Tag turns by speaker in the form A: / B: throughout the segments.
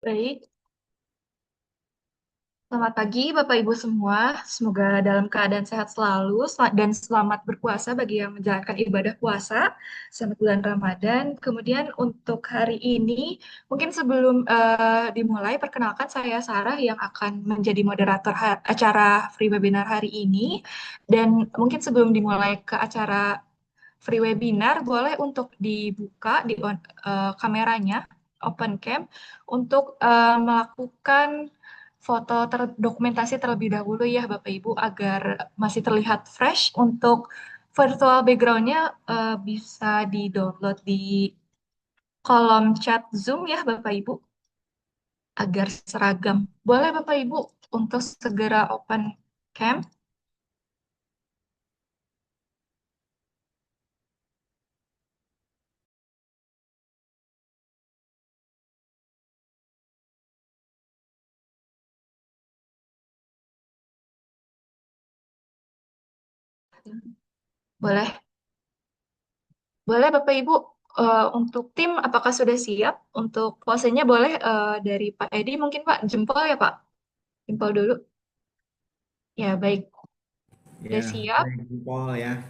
A: Baik, selamat pagi Bapak Ibu semua. Semoga dalam keadaan sehat selalu dan selamat berpuasa bagi yang menjalankan ibadah puasa. Selamat bulan Ramadan. Kemudian untuk hari ini, mungkin sebelum dimulai, perkenalkan saya Sarah yang akan menjadi moderator acara free webinar hari ini. Dan mungkin sebelum dimulai ke acara free webinar, boleh untuk dibuka kameranya, open cam, untuk melakukan foto dokumentasi terlebih dahulu ya Bapak Ibu agar masih terlihat fresh. Untuk virtual backgroundnya bisa di-download di kolom chat Zoom ya Bapak Ibu agar seragam. Boleh Bapak Ibu untuk segera open cam. Boleh. Boleh Bapak Ibu, untuk tim apakah sudah siap? Untuk posenya boleh dari Pak Edi mungkin Pak, jempol ya Pak? Jempol dulu. Ya baik, sudah
B: Ya,
A: siap.
B: baik Paul ya.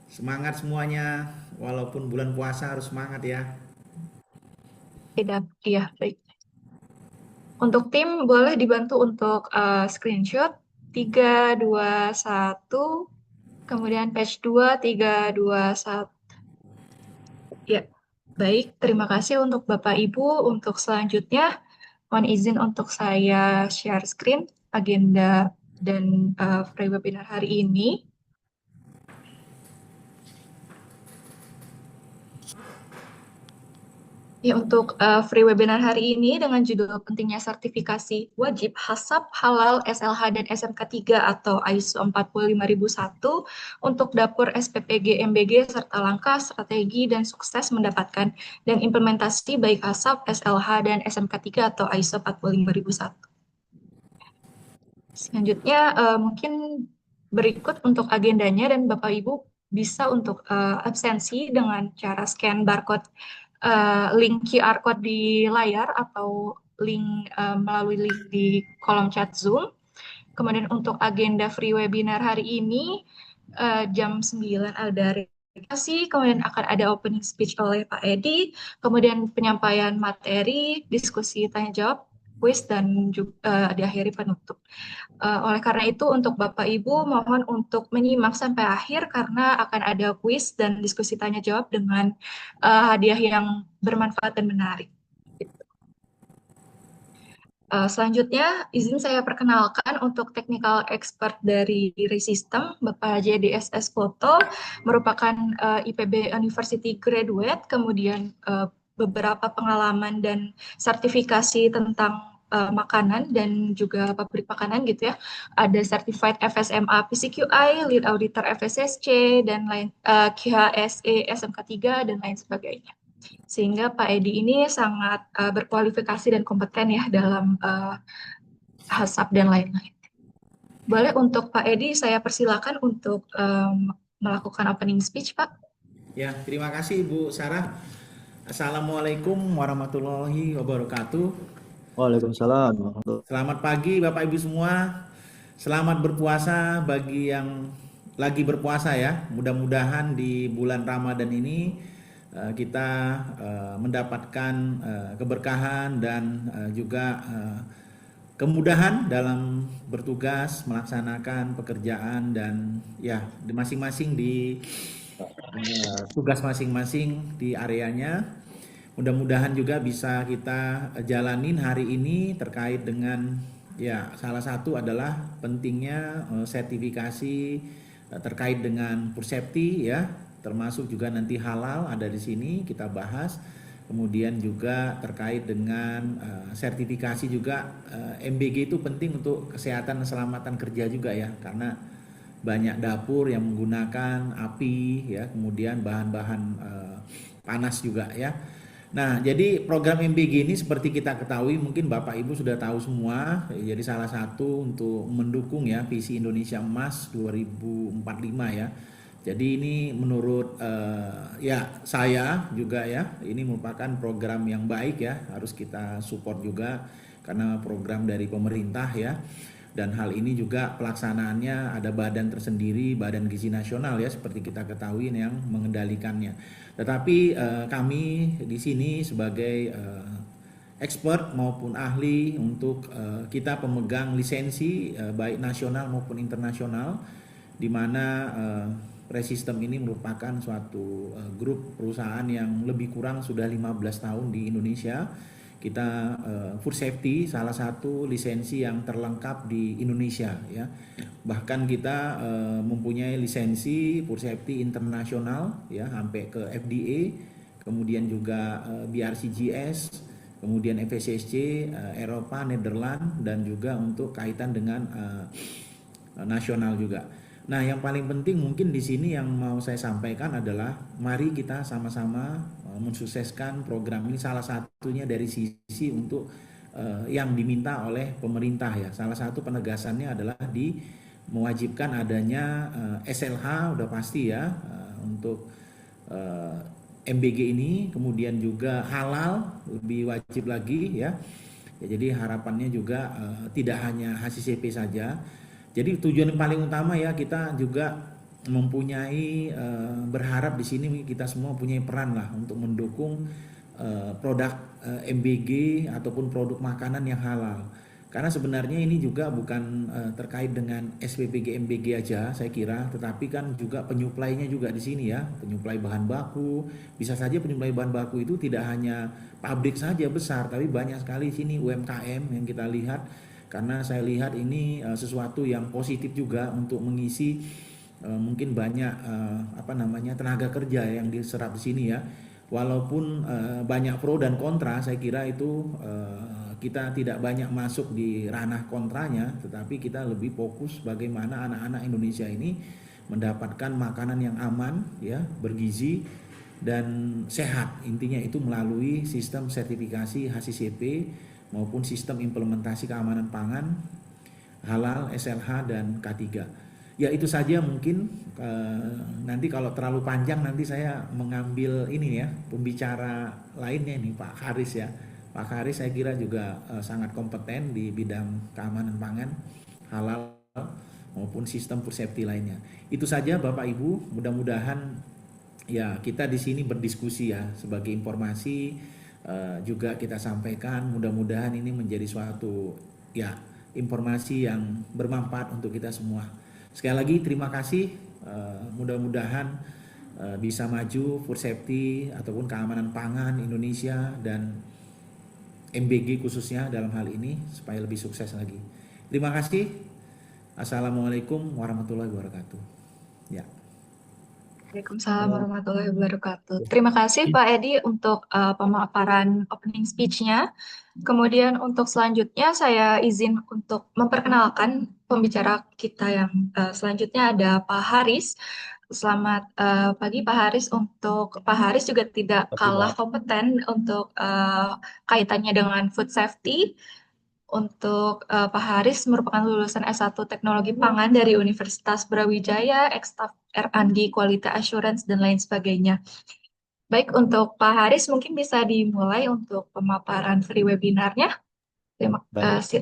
B: Semangat semuanya, walaupun bulan puasa harus semangat ya.
A: Tidak, iya baik. Untuk tim boleh dibantu untuk screenshot 3, 2, 1, kemudian page 2, 3, 2, 1. Ya, baik. Terima kasih untuk Bapak Ibu. Untuk selanjutnya, mohon izin untuk saya share screen agenda dan free webinar hari ini. Ya, untuk free webinar hari ini dengan judul pentingnya sertifikasi wajib HACCP, Halal, SLH, dan SMK 3 atau ISO 45001 untuk dapur SPPG, MBG, serta langkah, strategi, dan sukses mendapatkan dan implementasi baik HACCP, SLH, dan SMK 3 atau ISO 45001. Selanjutnya, mungkin berikut untuk agendanya dan Bapak Ibu bisa untuk absensi dengan cara scan barcode link QR code di layar atau melalui link di kolom chat Zoom. Kemudian untuk agenda free webinar hari ini jam 9 ada registrasi, kemudian akan ada opening speech oleh Pak Edi, kemudian penyampaian materi, diskusi tanya jawab, quiz, dan juga diakhiri penutup. Oleh karena itu, untuk Bapak Ibu, mohon untuk menyimak sampai akhir karena akan ada kuis dan diskusi tanya jawab dengan hadiah yang bermanfaat dan menarik. Selanjutnya, izin saya perkenalkan untuk technical expert dari Risystem, Bapak JDSS Foto, merupakan IPB University graduate, kemudian beberapa pengalaman dan sertifikasi tentang makanan dan juga pabrik makanan gitu ya. Ada Certified FSMA PCQI, Lead Auditor FSSC, dan lain KHSE SMK 3 dan lain sebagainya. Sehingga Pak Edi ini sangat berkualifikasi dan kompeten ya dalam HACCP dan lain-lain. Boleh untuk Pak Edi saya persilakan untuk melakukan opening speech, Pak.
B: Ya, terima kasih Ibu Sarah. Assalamualaikum warahmatullahi wabarakatuh.
C: Waalaikumsalam warahmatullahi.
B: Selamat pagi Bapak Ibu semua. Selamat berpuasa bagi yang lagi berpuasa ya. Mudah-mudahan di bulan Ramadan ini kita mendapatkan keberkahan dan juga kemudahan dalam bertugas melaksanakan pekerjaan dan ya di masing-masing di tugas masing-masing di areanya. Mudah-mudahan juga bisa kita jalanin hari ini terkait dengan ya salah satu adalah pentingnya sertifikasi terkait dengan food safety ya, termasuk juga nanti halal ada di sini kita bahas. Kemudian juga terkait dengan sertifikasi juga MBG itu penting untuk kesehatan dan keselamatan kerja juga ya, karena banyak dapur yang menggunakan api ya, kemudian bahan-bahan panas juga ya. Nah, jadi program MBG ini seperti kita ketahui, mungkin Bapak Ibu sudah tahu semua, jadi salah satu untuk mendukung ya visi Indonesia Emas 2045 ya. Jadi ini menurut ya saya juga ya, ini merupakan program yang baik ya, harus kita support juga karena program dari pemerintah ya. Dan hal ini juga pelaksanaannya ada badan tersendiri, Badan Gizi Nasional ya, seperti kita ketahui yang mengendalikannya. Tetapi kami di sini sebagai expert maupun ahli untuk kita pemegang lisensi baik nasional maupun internasional, di mana Presistem ini merupakan suatu grup perusahaan yang lebih kurang sudah 15 tahun di Indonesia. Kita food safety salah satu lisensi yang terlengkap di Indonesia ya. Bahkan kita mempunyai lisensi food safety internasional ya sampai ke FDA, kemudian juga BRCGS, kemudian FSSC, Eropa, Nederland, dan juga untuk kaitan dengan nasional juga. Nah, yang paling penting mungkin di sini yang mau saya sampaikan adalah mari kita sama-sama mensukseskan program ini, salah satunya dari sisi untuk yang diminta oleh pemerintah ya. Salah satu penegasannya adalah di mewajibkan adanya SLH udah pasti ya untuk MBG ini, kemudian juga halal lebih wajib lagi ya. Ya, jadi harapannya juga tidak hanya HACCP saja. Jadi tujuan yang paling utama ya, kita juga mempunyai berharap di sini kita semua punya peran lah untuk mendukung produk MBG ataupun produk makanan yang halal. Karena sebenarnya ini juga bukan terkait dengan SPPG MBG aja saya kira, tetapi kan juga penyuplainya juga di sini ya, penyuplai bahan baku. Bisa saja penyuplai bahan baku itu tidak hanya pabrik saja besar, tapi banyak sekali sini UMKM yang kita lihat. Karena saya lihat ini sesuatu yang positif juga untuk mengisi mungkin banyak apa namanya tenaga kerja yang diserap di sini ya. Walaupun banyak pro dan kontra, saya kira itu kita tidak banyak masuk di ranah kontranya, tetapi kita lebih fokus bagaimana anak-anak Indonesia ini mendapatkan makanan yang aman, ya, bergizi dan sehat. Intinya itu melalui sistem sertifikasi HACCP maupun sistem implementasi keamanan pangan halal, SLH dan K3. Ya itu saja mungkin, nanti kalau terlalu panjang nanti saya mengambil ini ya pembicara lainnya nih Pak Haris ya. Pak Haris saya kira juga sangat kompeten di bidang keamanan pangan halal maupun sistem food safety lainnya. Itu saja Bapak Ibu, mudah-mudahan ya kita di sini berdiskusi ya sebagai informasi juga kita sampaikan, mudah-mudahan ini menjadi suatu ya informasi yang bermanfaat untuk kita semua. Sekali lagi terima kasih, mudah-mudahan bisa maju food safety ataupun keamanan pangan Indonesia dan MBG khususnya dalam hal ini supaya lebih sukses lagi. Terima kasih. Assalamualaikum warahmatullahi wabarakatuh. Ya.
A: Waalaikumsalam warahmatullahi wabarakatuh. Terima kasih Pak Edi untuk pemaparan opening speech-nya. Kemudian untuk selanjutnya saya izin untuk memperkenalkan pembicara kita yang selanjutnya ada Pak Haris. Selamat pagi Pak Haris. Untuk Pak Haris juga tidak kalah kompeten untuk kaitannya dengan food safety. Untuk Pak Haris merupakan lulusan S1 Teknologi Pangan dari Universitas Brawijaya, ex-staf R&D Quality Assurance, dan lain sebagainya. Baik, untuk Pak Haris mungkin bisa dimulai untuk pemaparan free webinarnya.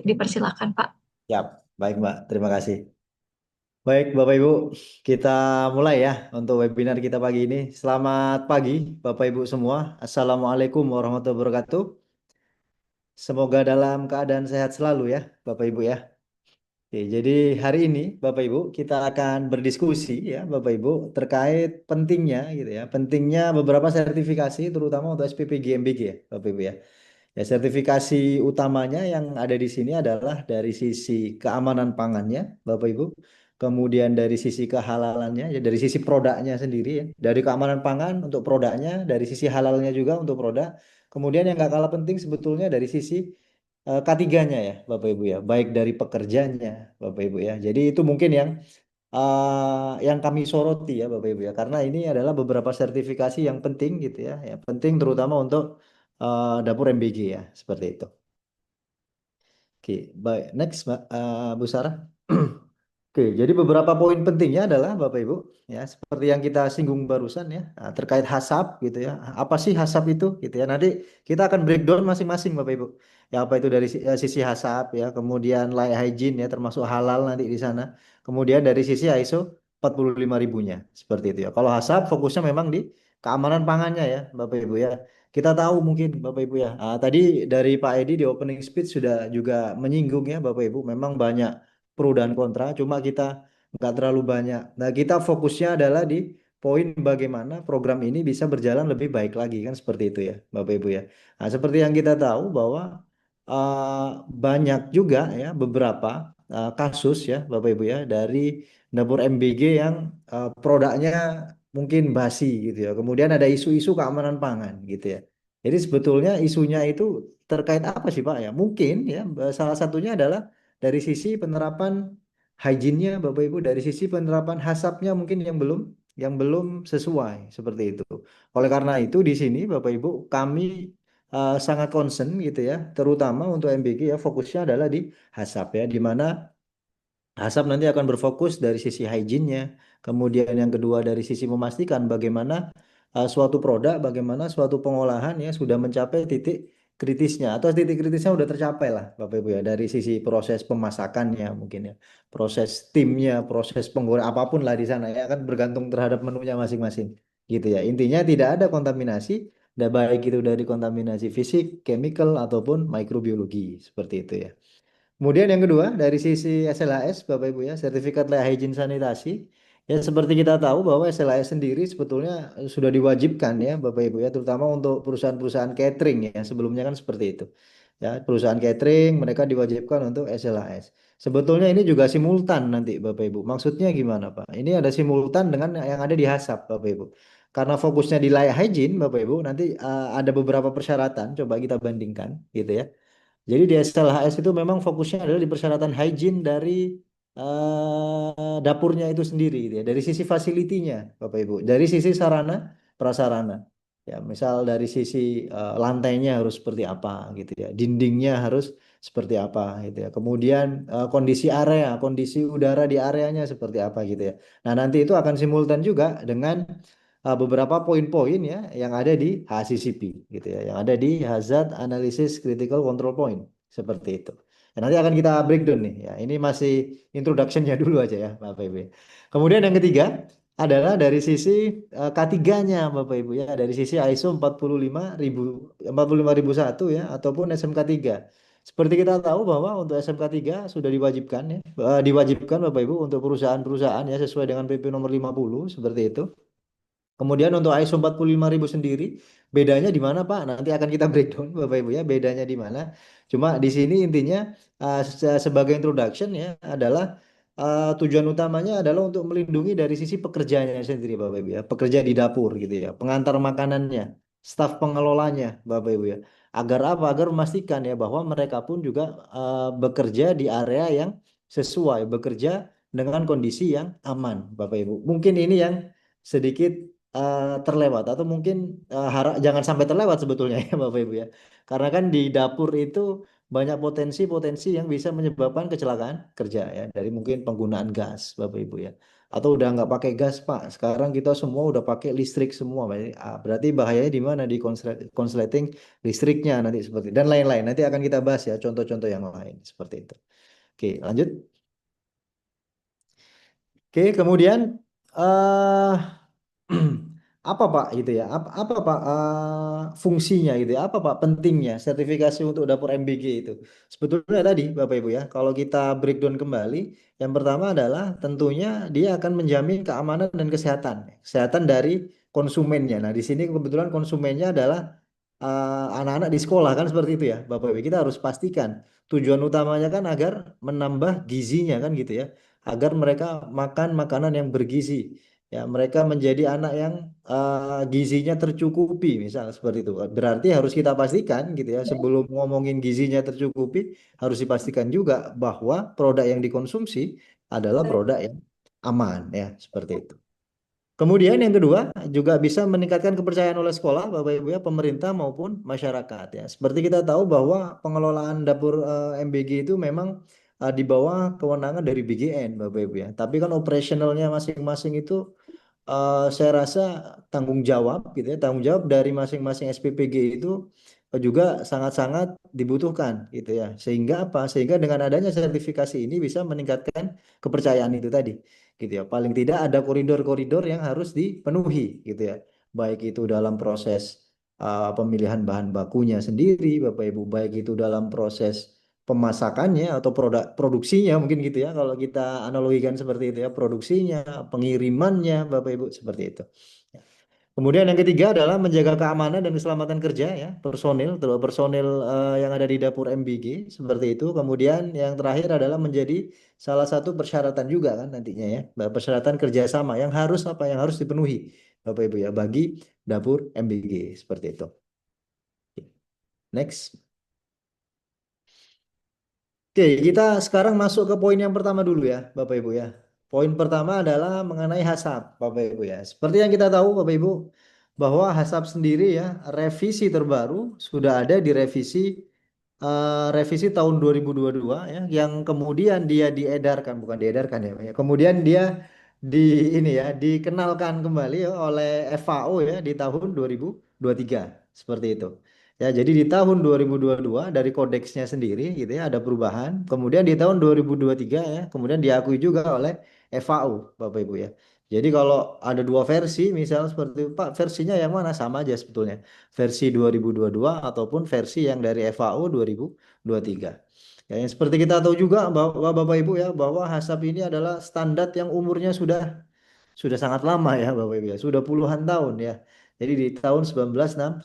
A: Dipersilakan Pak.
C: Siap, baik Mbak, terima kasih. Baik Bapak Ibu, kita mulai ya untuk webinar kita pagi ini. Selamat pagi Bapak Ibu semua. Assalamualaikum warahmatullahi wabarakatuh. Semoga dalam keadaan sehat selalu ya Bapak Ibu ya. Oke, jadi hari ini Bapak Ibu kita akan berdiskusi ya Bapak Ibu terkait pentingnya gitu ya, pentingnya beberapa sertifikasi terutama untuk SPPG MBG ya Bapak Ibu ya. Ya, sertifikasi utamanya yang ada di sini adalah dari sisi keamanan pangannya, Bapak Ibu. Kemudian dari sisi kehalalannya, ya dari sisi produknya sendiri ya. Dari keamanan pangan untuk produknya, dari sisi halalnya juga untuk produk. Kemudian yang gak kalah penting sebetulnya dari sisi K3-nya ya, Bapak Ibu ya. Baik dari pekerjanya, Bapak Ibu ya. Jadi itu mungkin yang kami soroti ya Bapak Ibu ya. Karena ini adalah beberapa sertifikasi yang penting gitu ya. Ya penting terutama untuk dapur MBG ya, seperti itu. Oke, baik. Next, Bu Sarah. Oke, jadi beberapa poin pentingnya adalah Bapak Ibu, ya seperti yang kita singgung barusan ya, terkait hasab gitu ya. Apa sih hasab itu gitu ya? Nanti kita akan breakdown masing-masing Bapak Ibu. Ya apa itu dari sisi hasab ya, kemudian layak hygiene ya termasuk halal nanti di sana. Kemudian dari sisi ISO 45 ribunya seperti itu ya. Kalau hasab fokusnya memang di keamanan pangannya ya Bapak Ibu ya. Kita tahu mungkin Bapak Ibu ya. Tadi dari Pak Edi di opening speech sudah juga menyinggung ya Bapak Ibu, memang banyak pro dan kontra, cuma kita nggak terlalu banyak. Nah, kita fokusnya adalah di poin bagaimana program ini bisa berjalan lebih baik lagi kan seperti itu ya, Bapak Ibu ya. Nah, seperti yang kita tahu bahwa eh, banyak juga ya beberapa kasus ya, Bapak Ibu ya, dari dapur MBG yang produknya mungkin basi gitu ya. Kemudian ada isu-isu keamanan pangan gitu ya. Jadi sebetulnya isunya itu terkait apa sih Pak ya? Mungkin ya salah satunya adalah dari sisi penerapan hygiene-nya Bapak Ibu, dari sisi penerapan hasapnya mungkin yang belum sesuai seperti itu. Oleh karena itu di sini Bapak Ibu kami sangat concern gitu ya, terutama untuk MBG ya fokusnya adalah di hasap ya, di mana Asap nanti akan berfokus dari sisi hygiene-nya, kemudian yang kedua dari sisi memastikan bagaimana suatu produk, bagaimana suatu pengolahan ya sudah mencapai titik kritisnya atau titik kritisnya sudah tercapai lah Bapak Ibu ya dari sisi proses pemasakannya mungkin ya, proses timnya, proses penggoreng apapun lah di sana ya kan bergantung terhadap menunya masing-masing gitu ya. Intinya tidak ada kontaminasi, baik itu dari kontaminasi fisik, chemical ataupun mikrobiologi seperti itu ya. Kemudian yang kedua dari sisi SLAS Bapak Ibu ya, sertifikat layak hygiene sanitasi. Ya seperti kita tahu bahwa SLAS sendiri sebetulnya sudah diwajibkan ya Bapak Ibu ya, terutama untuk perusahaan-perusahaan catering ya. Sebelumnya kan seperti itu. Ya, perusahaan catering mereka diwajibkan untuk SLAS. Sebetulnya ini juga simultan nanti Bapak Ibu. Maksudnya gimana Pak? Ini ada simultan dengan yang ada di HACCP Bapak Ibu. Karena fokusnya di layak hygiene Bapak Ibu, nanti ada beberapa persyaratan coba kita bandingkan gitu ya. Jadi di SLHS itu memang fokusnya adalah di persyaratan hygiene dari dapurnya itu sendiri, gitu ya. Dari sisi fasilitinya, Bapak Ibu, dari sisi sarana prasarana. Ya, misal dari sisi lantainya harus seperti apa, gitu ya. Dindingnya harus seperti apa, gitu ya. Kemudian kondisi area, kondisi udara di areanya seperti apa, gitu ya. Nah, nanti itu akan simultan juga dengan beberapa poin-poin ya yang ada di HACCP gitu ya, yang ada di Hazard Analysis Critical Control Point seperti itu. Dan nanti akan kita breakdown nih ya. Ini masih introduction-nya dulu aja ya Bapak Ibu. Kemudian yang ketiga adalah dari sisi K3-nya Bapak Ibu ya, dari sisi ISO 45001 ya ataupun SMK 3. Seperti kita tahu bahwa untuk SMK 3 sudah diwajibkan ya, diwajibkan Bapak Ibu untuk perusahaan-perusahaan ya sesuai dengan PP nomor 50 seperti itu. Kemudian untuk ISO 45000 sendiri, bedanya di mana Pak? Nanti akan kita breakdown Bapak Ibu ya, bedanya di mana. Cuma di sini intinya sebagai introduction ya adalah tujuan utamanya adalah untuk melindungi dari sisi pekerjanya sendiri Bapak Ibu ya, pekerja di dapur gitu ya, pengantar makanannya, staf pengelolanya Bapak Ibu ya. Agar apa? Agar memastikan ya bahwa mereka pun juga bekerja di area yang sesuai, bekerja dengan kondisi yang aman Bapak Ibu. Mungkin ini yang sedikit terlewat atau mungkin jangan sampai terlewat sebetulnya ya Bapak Ibu ya. Karena kan di dapur itu banyak potensi-potensi yang bisa menyebabkan kecelakaan kerja ya dari mungkin penggunaan gas Bapak Ibu ya. Atau udah nggak pakai gas Pak, sekarang kita semua udah pakai listrik semua. Berarti bahayanya di mana di konsleting listriknya nanti seperti dan lain-lain. Nanti akan kita bahas ya contoh-contoh yang lain seperti itu. Oke, lanjut. Oke, kemudian eh apa Pak gitu ya? Apa Pak fungsinya gitu ya? Apa Pak pentingnya sertifikasi untuk dapur MBG itu? Sebetulnya tadi Bapak Ibu ya, kalau kita breakdown kembali, yang pertama adalah tentunya dia akan menjamin keamanan dan kesehatan, kesehatan dari konsumennya. Nah, di sini kebetulan konsumennya adalah anak-anak di sekolah kan seperti itu ya, Bapak Ibu. Kita harus pastikan tujuan utamanya kan agar menambah gizinya kan gitu ya, agar mereka makan makanan yang bergizi. Ya, mereka menjadi anak yang gizinya tercukupi, misal seperti itu. Berarti harus kita pastikan gitu ya, sebelum ngomongin gizinya tercukupi, harus dipastikan juga bahwa produk yang dikonsumsi adalah produk yang aman ya, seperti itu. Kemudian yang kedua juga bisa meningkatkan kepercayaan oleh sekolah, Bapak Ibu ya, pemerintah maupun masyarakat ya. Seperti kita tahu bahwa pengelolaan dapur MBG itu memang di bawah kewenangan dari BGN, Bapak Ibu ya. Tapi kan operasionalnya masing-masing itu saya rasa tanggung jawab gitu ya, tanggung jawab dari masing-masing SPPG itu juga sangat-sangat dibutuhkan gitu ya. Sehingga apa? Sehingga dengan adanya sertifikasi ini bisa meningkatkan kepercayaan itu tadi gitu ya. Paling tidak ada koridor-koridor yang harus dipenuhi gitu ya. Baik itu dalam proses pemilihan bahan bakunya sendiri, Bapak Ibu, baik itu dalam proses pemasakannya atau produksinya mungkin gitu ya kalau kita analogikan seperti itu ya produksinya pengirimannya Bapak Ibu seperti itu. Ya. Kemudian yang ketiga adalah menjaga keamanan dan keselamatan kerja ya personil terutama personil yang ada di dapur MBG seperti itu. Kemudian yang terakhir adalah menjadi salah satu persyaratan juga kan nantinya ya persyaratan kerjasama yang harus apa yang harus dipenuhi Bapak Ibu ya bagi dapur MBG seperti itu. Next. Oke, kita sekarang masuk ke poin yang pertama dulu ya, Bapak Ibu ya. Poin pertama adalah mengenai HASAP, Bapak Ibu ya. Seperti yang kita tahu, Bapak Ibu, bahwa HASAP sendiri ya, revisi terbaru sudah ada di revisi tahun 2022 ya, yang kemudian dia diedarkan, bukan diedarkan ya, Pak ya. Kemudian dia di ini ya, dikenalkan kembali ya, oleh FAO ya di tahun 2023, seperti itu. Ya, jadi di tahun 2022 dari kodeksnya sendiri gitu ya ada perubahan. Kemudian di tahun 2023 ya, kemudian diakui juga oleh FAO, Bapak Ibu ya. Jadi kalau ada dua versi, misal seperti itu, Pak, versinya yang mana sama aja sebetulnya. Versi 2022 ataupun versi yang dari FAO 2023. Ya, yang seperti kita tahu juga bahwa Bapak Ibu ya bahwa HACCP ini adalah standar yang umurnya sudah sangat lama ya Bapak Ibu ya, sudah puluhan tahun ya. Jadi di tahun 1969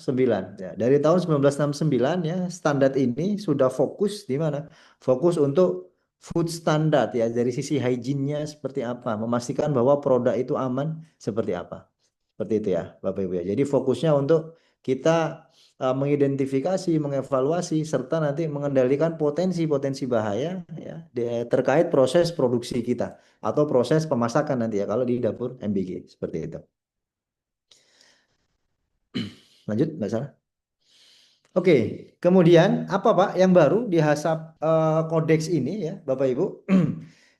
C: ya. Dari tahun 1969 ya standar ini sudah fokus di mana? Fokus untuk food standard ya dari sisi hygiene-nya seperti apa, memastikan bahwa produk itu aman seperti apa. Seperti itu ya Bapak Ibu ya. Jadi fokusnya untuk kita mengidentifikasi, mengevaluasi serta nanti mengendalikan potensi-potensi bahaya ya terkait proses produksi kita atau proses pemasakan nanti ya kalau di dapur MBG seperti itu. Lanjut, nggak salah. Oke, kemudian apa Pak yang baru di HACCP kodeks ini ya Bapak Ibu?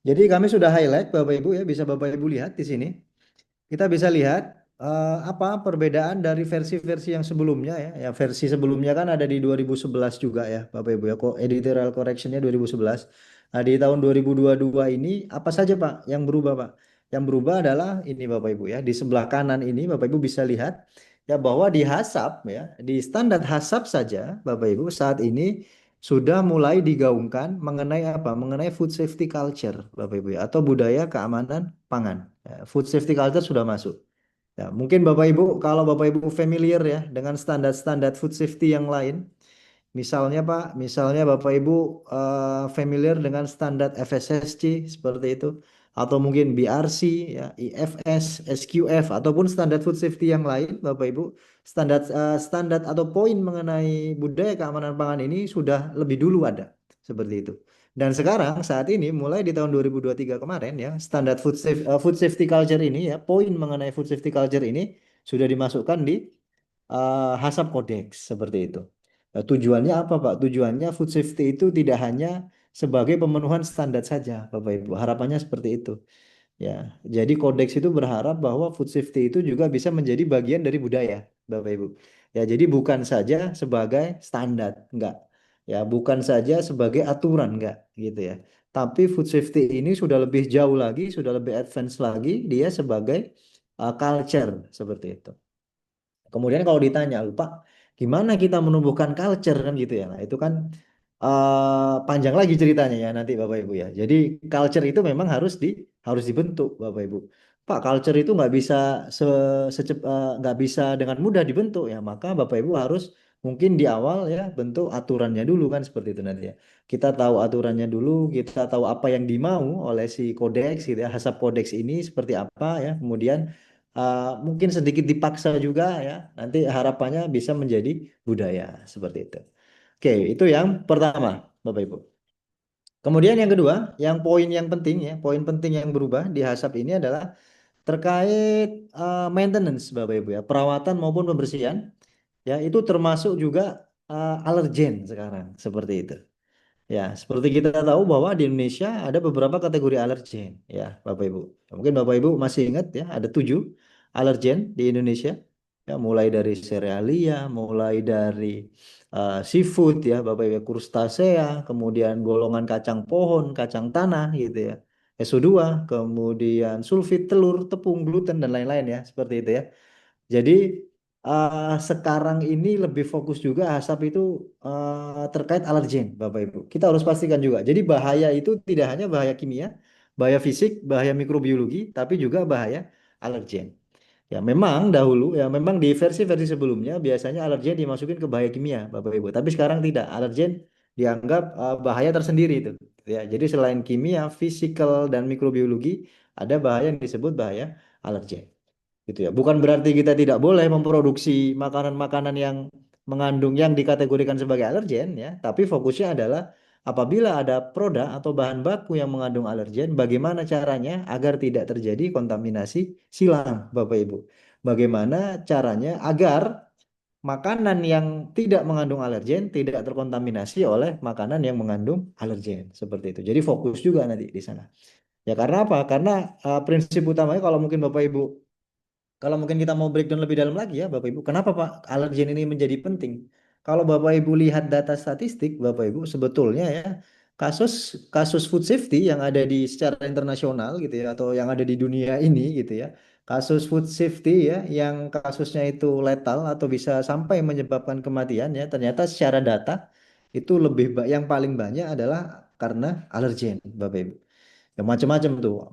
C: Jadi kami sudah highlight Bapak Ibu ya bisa Bapak Ibu lihat di sini. Kita bisa lihat apa perbedaan dari versi-versi yang sebelumnya ya. Ya versi sebelumnya kan ada di 2011 juga ya Bapak Ibu ya. Editorial correctionnya 2011. Nah di tahun 2022 ini apa saja Pak yang berubah Pak? Yang berubah adalah ini Bapak Ibu ya. Di sebelah kanan ini Bapak Ibu bisa lihat ya bahwa di HACCP ya, di standar HACCP saja Bapak Ibu saat ini sudah mulai digaungkan mengenai apa? Mengenai food safety culture Bapak Ibu ya atau budaya keamanan pangan. Ya, food safety culture sudah masuk. Ya, mungkin Bapak Ibu, kalau Bapak Ibu familiar ya dengan standar-standar food safety yang lain, misalnya Pak, misalnya Bapak Ibu familiar dengan standar FSSC seperti itu, atau mungkin BRC, ya, IFS, SQF, ataupun standar food safety yang lain, Bapak Ibu, standar atau poin mengenai budaya keamanan pangan ini sudah lebih dulu ada seperti itu. Dan sekarang saat ini mulai di tahun 2023 kemarin ya, standar food safety culture ini ya, poin mengenai food safety culture ini sudah dimasukkan di HACCP Codex seperti itu. Nah, tujuannya apa, Pak? Tujuannya food safety itu tidak hanya sebagai pemenuhan standar saja, Bapak Ibu. Harapannya seperti itu. Ya, jadi kodeks itu berharap bahwa food safety itu juga bisa menjadi bagian dari budaya, Bapak Ibu. Ya, jadi bukan saja sebagai standar, enggak. Ya, bukan saja sebagai aturan, enggak, gitu ya. Tapi food safety ini sudah lebih jauh lagi, sudah lebih advance lagi, dia sebagai culture seperti itu. Kemudian kalau ditanya, lupa gimana kita menumbuhkan culture kan gitu ya. Nah, itu kan panjang lagi ceritanya ya nanti Bapak Ibu ya. Jadi culture itu memang harus dibentuk Bapak Ibu. Pak, culture itu nggak bisa nggak bisa dengan mudah dibentuk ya. Maka Bapak Ibu harus mungkin di awal ya bentuk aturannya dulu kan seperti itu nanti ya. Kita tahu aturannya dulu, kita tahu apa yang dimau oleh si kodeks gitu ya. Hasab kodeks ini seperti apa ya. Kemudian mungkin sedikit dipaksa juga ya. Nanti harapannya bisa menjadi budaya seperti itu. Oke, itu yang pertama, Bapak Ibu. Kemudian yang kedua, yang poin yang penting ya, poin penting yang berubah di HACCP ini adalah terkait maintenance, Bapak Ibu ya, perawatan maupun pembersihan, ya itu termasuk juga alergen sekarang seperti itu. Ya, seperti kita tahu bahwa di Indonesia ada beberapa kategori alergen, ya, Bapak Ibu. Mungkin Bapak Ibu masih ingat ya, ada 7 alergen di Indonesia. Ya, mulai dari serealia, mulai dari seafood ya, Bapak Ibu, krustasea, kemudian golongan kacang pohon, kacang tanah gitu ya. SO2, kemudian sulfit telur, tepung, gluten dan lain-lain ya, seperti itu ya. Jadi sekarang ini lebih fokus juga asap itu terkait alergen, Bapak Ibu. Kita harus pastikan juga. Jadi bahaya itu tidak hanya bahaya kimia, bahaya fisik, bahaya mikrobiologi, tapi juga bahaya alergen. Ya memang dahulu, ya memang di versi-versi sebelumnya biasanya alergen dimasukin ke bahaya kimia, Bapak Ibu. Tapi sekarang tidak. Alergen dianggap bahaya tersendiri itu. Ya, jadi selain kimia, fisikal dan mikrobiologi, ada bahaya yang disebut bahaya alergen gitu ya. Bukan berarti kita tidak boleh memproduksi makanan-makanan yang mengandung yang dikategorikan sebagai alergen ya, tapi fokusnya adalah apabila ada produk atau bahan baku yang mengandung alergen, bagaimana caranya agar tidak terjadi kontaminasi silang, Bapak Ibu. Bagaimana caranya agar makanan yang tidak mengandung alergen tidak terkontaminasi oleh makanan yang mengandung alergen, seperti itu. Jadi fokus juga nanti di sana. Ya karena apa? Karena prinsip utamanya kalau mungkin Bapak Ibu kalau mungkin kita mau breakdown lebih dalam lagi ya Bapak Ibu, kenapa Pak alergen ini menjadi penting? Kalau Bapak Ibu lihat data statistik Bapak Ibu, sebetulnya ya kasus kasus food safety yang ada di secara internasional gitu ya atau yang ada di dunia ini gitu ya. Kasus food safety ya yang kasusnya itu letal atau bisa sampai menyebabkan kematian ya, ternyata secara data itu yang paling banyak adalah karena alergen Bapak Ibu. Ya macam-macam tuh.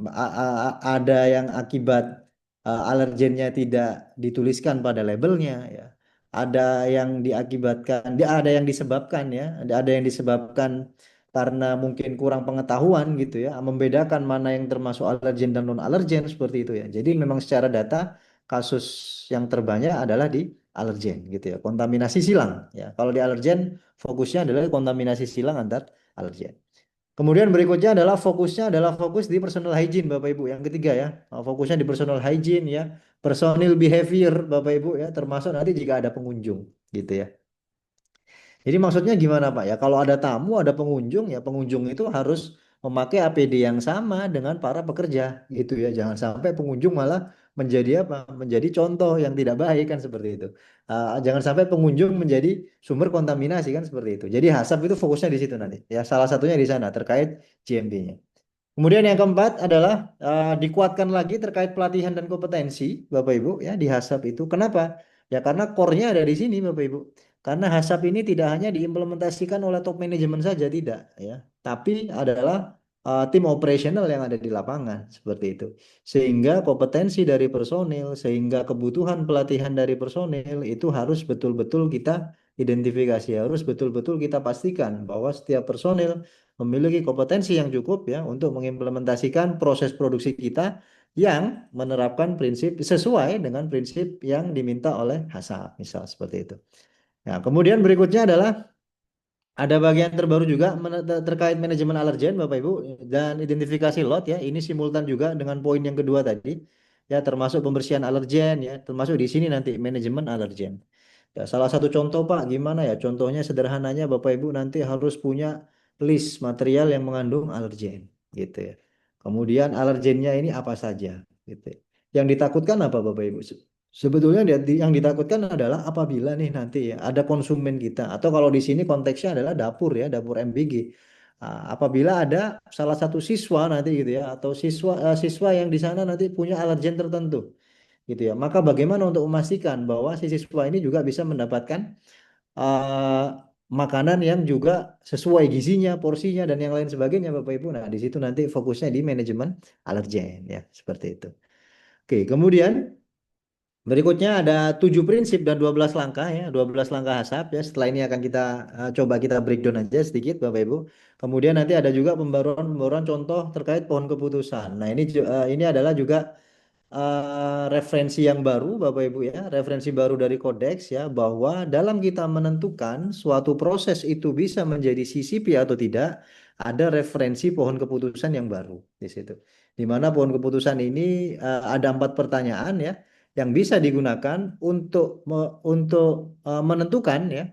C: Ada yang akibat alergennya tidak dituliskan pada labelnya ya. Ada yang diakibatkan, ada yang disebabkan ya, ada yang disebabkan karena mungkin kurang pengetahuan gitu ya, membedakan mana yang termasuk alergen dan non alergen seperti itu ya. Jadi memang secara data kasus yang terbanyak adalah di alergen gitu ya, kontaminasi silang ya. Kalau di alergen fokusnya adalah kontaminasi silang antar alergen. Kemudian berikutnya adalah fokus di personal hygiene Bapak Ibu. Yang ketiga ya, fokusnya di personal hygiene ya, personal behavior Bapak Ibu ya, termasuk nanti jika ada pengunjung gitu ya. Jadi maksudnya gimana Pak ya? Kalau ada tamu, ada pengunjung ya, pengunjung itu harus memakai APD yang sama dengan para pekerja gitu ya. Jangan sampai pengunjung malah menjadi apa? Menjadi contoh yang tidak baik kan seperti itu. Jangan sampai pengunjung menjadi sumber kontaminasi kan seperti itu. Jadi HACCP itu fokusnya di situ nanti. Ya salah satunya di sana terkait GMP-nya. Kemudian yang keempat adalah dikuatkan lagi terkait pelatihan dan kompetensi, Bapak Ibu, ya di HASAP itu. Kenapa? Ya karena core-nya ada di sini, Bapak Ibu. Karena HASAP ini tidak hanya diimplementasikan oleh top manajemen saja, tidak, ya. Tapi adalah tim operasional yang ada di lapangan, seperti itu. Sehingga kompetensi dari personil, sehingga kebutuhan pelatihan dari personil itu harus betul-betul kita identifikasi, harus betul-betul kita pastikan bahwa setiap personil memiliki kompetensi yang cukup ya untuk mengimplementasikan proses produksi kita yang menerapkan prinsip sesuai dengan prinsip yang diminta oleh HACCP, misal seperti itu. Nah, kemudian berikutnya adalah ada bagian terbaru juga terkait manajemen alergen Bapak Ibu dan identifikasi lot ya. Ini simultan juga dengan poin yang kedua tadi. Ya, termasuk pembersihan alergen ya, termasuk di sini nanti manajemen alergen. Ya, salah satu contoh Pak, gimana ya? Contohnya sederhananya Bapak Ibu nanti harus punya list material yang mengandung alergen gitu ya. Kemudian alergennya ini apa saja gitu. Yang ditakutkan apa Bapak Ibu? Sebetulnya yang ditakutkan adalah apabila nih nanti ya ada konsumen kita atau kalau di sini konteksnya adalah dapur ya, dapur MBG. Apabila ada salah satu siswa nanti gitu ya atau siswa yang di sana nanti punya alergen tertentu gitu ya. Maka bagaimana untuk memastikan bahwa si siswa ini juga bisa mendapatkan uh, makanan yang juga sesuai gizinya, porsinya dan yang lain sebagainya Bapak Ibu. Nah, di situ nanti fokusnya di manajemen alergen ya, seperti itu. Oke, kemudian berikutnya ada 7 prinsip dan 12 langkah ya, 12 langkah HACCP ya. Setelah ini akan kita coba kita breakdown aja sedikit Bapak Ibu. Kemudian nanti ada juga pembaruan contoh terkait pohon keputusan. Nah, ini adalah juga referensi yang baru Bapak Ibu ya, referensi baru dari kodeks ya bahwa dalam kita menentukan suatu proses itu bisa menjadi CCP atau tidak, ada referensi pohon keputusan yang baru di situ. Di mana pohon keputusan ini ada 4 pertanyaan ya yang bisa digunakan untuk menentukan ya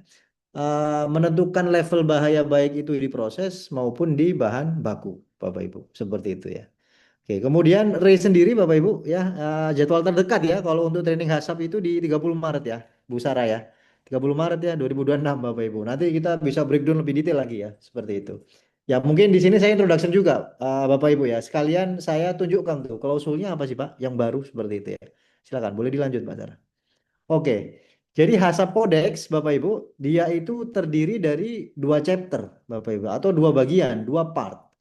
C: menentukan level bahaya baik itu di proses maupun di bahan baku, Bapak Ibu. Seperti itu ya. Oke, kemudian Ray sendiri Bapak Ibu ya, jadwal terdekat ya kalau untuk training HACCP itu di 30 Maret ya, Bu Sarah ya. 30 Maret ya 2026 Bapak Ibu. Nanti kita bisa breakdown lebih detail lagi ya, seperti itu. Ya, mungkin di sini saya introduction juga Bapak Ibu ya. Sekalian saya tunjukkan tuh klausulnya apa sih Pak yang baru seperti itu ya. Silakan, boleh dilanjut Pak Sarah. Oke. Jadi HACCP Codex Bapak Ibu, dia itu terdiri dari dua chapter Bapak Ibu atau dua bagian, dua part.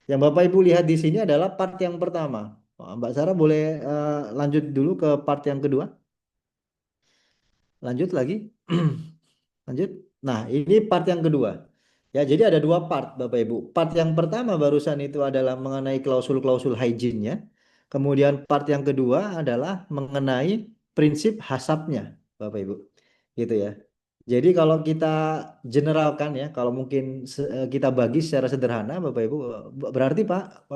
C: Yang Bapak Ibu lihat di sini adalah part yang pertama. Mbak Sarah boleh lanjut dulu ke part yang kedua. Lanjut lagi. Lanjut. Nah, ini part yang kedua. Ya, jadi ada dua part Bapak Ibu. Part yang pertama barusan itu adalah mengenai klausul-klausul hygiene-nya. Kemudian part yang kedua adalah mengenai prinsip hasapnya Bapak Ibu. Gitu ya. Jadi kalau kita generalkan ya, kalau mungkin kita bagi secara sederhana Bapak Ibu, berarti Pak,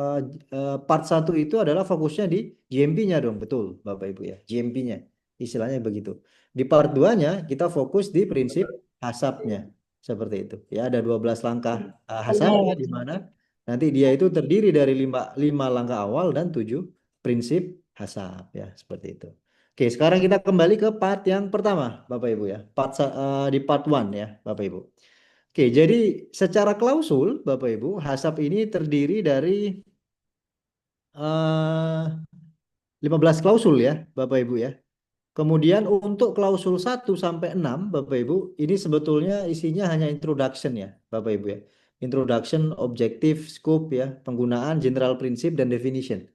C: part satu itu adalah fokusnya di GMP-nya dong, betul Bapak Ibu ya, GMP-nya, istilahnya begitu. Di part 2-nya kita fokus di prinsip hasapnya, seperti itu. Ya, ada 12 langkah hasap ya, di mana nanti dia itu terdiri dari lima langkah awal dan 7 prinsip hasap ya, seperti itu. Oke, sekarang kita kembali ke part yang pertama, Bapak Ibu ya. Di part one ya, Bapak Ibu. Oke, jadi secara klausul, Bapak Ibu, HACCP ini terdiri dari 15 klausul ya, Bapak Ibu ya. Kemudian untuk klausul 1 sampai 6, Bapak Ibu, ini sebetulnya isinya hanya introduction ya, Bapak Ibu ya. Introduction, objective, scope ya, penggunaan, general prinsip dan definition.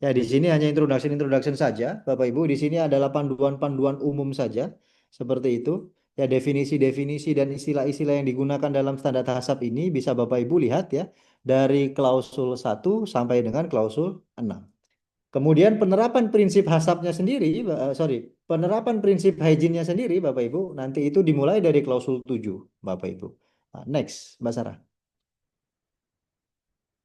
C: Ya, di sini hanya introduction saja, Bapak Ibu. Di sini adalah panduan-panduan umum saja, seperti itu. Ya, definisi-definisi dan istilah-istilah yang digunakan dalam standar HACCP ini bisa Bapak Ibu lihat ya, dari klausul 1 sampai dengan klausul 6. Kemudian penerapan prinsip hasapnya sendiri, penerapan prinsip hygiene-nya sendiri, Bapak Ibu, nanti itu dimulai dari klausul 7, Bapak Ibu. Nah, next, Mbak Sarah.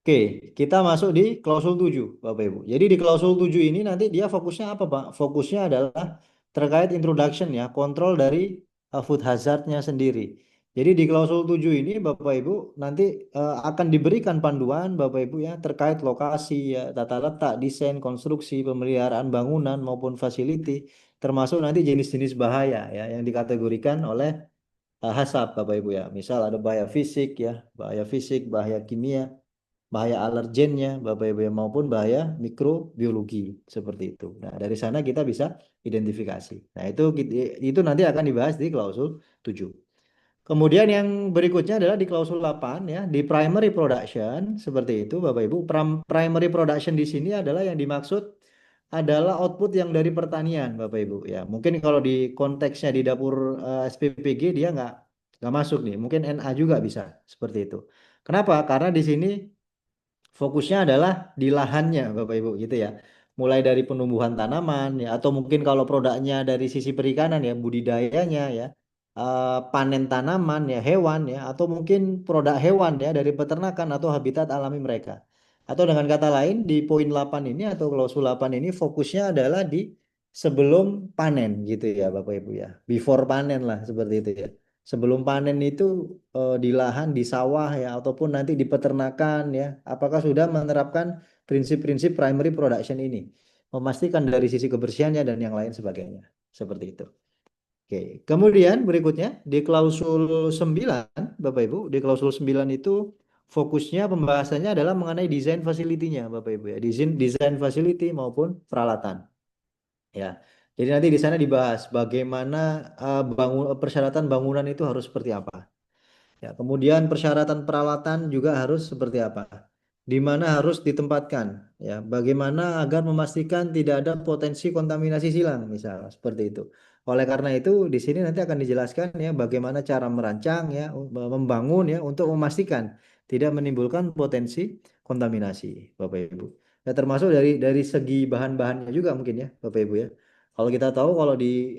C: Oke, kita masuk di klausul 7, Bapak Ibu. Jadi di klausul 7 ini nanti dia fokusnya apa, Pak? Fokusnya adalah terkait introduction ya, kontrol dari food hazard-nya sendiri. Jadi di klausul 7 ini Bapak Ibu nanti akan diberikan panduan Bapak Ibu ya terkait lokasi ya, tata letak, desain, konstruksi, pemeliharaan bangunan maupun facility, termasuk nanti jenis-jenis bahaya ya yang dikategorikan oleh HACCP Bapak Ibu ya. Misal ada bahaya fisik, bahaya kimia, bahaya alergennya, Bapak Ibu ya, maupun bahaya mikrobiologi seperti itu. Nah, dari sana kita bisa identifikasi. Nah, itu nanti akan dibahas di klausul 7. Kemudian yang berikutnya adalah di klausul 8 ya, di primary production seperti itu Bapak Ibu. Primary production di sini adalah yang dimaksud adalah output yang dari pertanian Bapak Ibu ya. Mungkin kalau di konteksnya di dapur SPPG dia nggak masuk nih. Mungkin NA juga bisa seperti itu. Kenapa? Karena di sini fokusnya adalah di lahannya Bapak Ibu gitu ya. Mulai dari penumbuhan tanaman ya atau mungkin kalau produknya dari sisi perikanan ya budidayanya ya, panen tanaman ya hewan ya atau mungkin produk hewan ya dari peternakan atau habitat alami mereka. Atau dengan kata lain di poin 8 ini atau klausul 8 ini fokusnya adalah di sebelum panen gitu ya Bapak Ibu ya. Before panen lah seperti itu ya. Sebelum panen itu di lahan, di sawah ya, ataupun nanti di peternakan ya, apakah sudah menerapkan prinsip-prinsip primary production ini, memastikan dari sisi kebersihannya dan yang lain sebagainya, seperti itu. Oke, kemudian berikutnya di klausul 9, Bapak Ibu, di klausul 9 itu fokusnya pembahasannya adalah mengenai desain facility-nya, Bapak Ibu ya, desain facility maupun peralatan. Ya, jadi nanti di sana dibahas bagaimana persyaratan bangunan itu harus seperti apa. Ya, kemudian persyaratan peralatan juga harus seperti apa? Di mana harus ditempatkan? Ya, bagaimana agar memastikan tidak ada potensi kontaminasi silang, misalnya seperti itu. Oleh karena itu, di sini nanti akan dijelaskan ya bagaimana cara merancang ya, membangun ya untuk memastikan tidak menimbulkan potensi kontaminasi, Bapak Ibu. Ya, termasuk dari segi bahan-bahannya juga mungkin ya, Bapak Ibu ya. Kalau kita tahu kalau di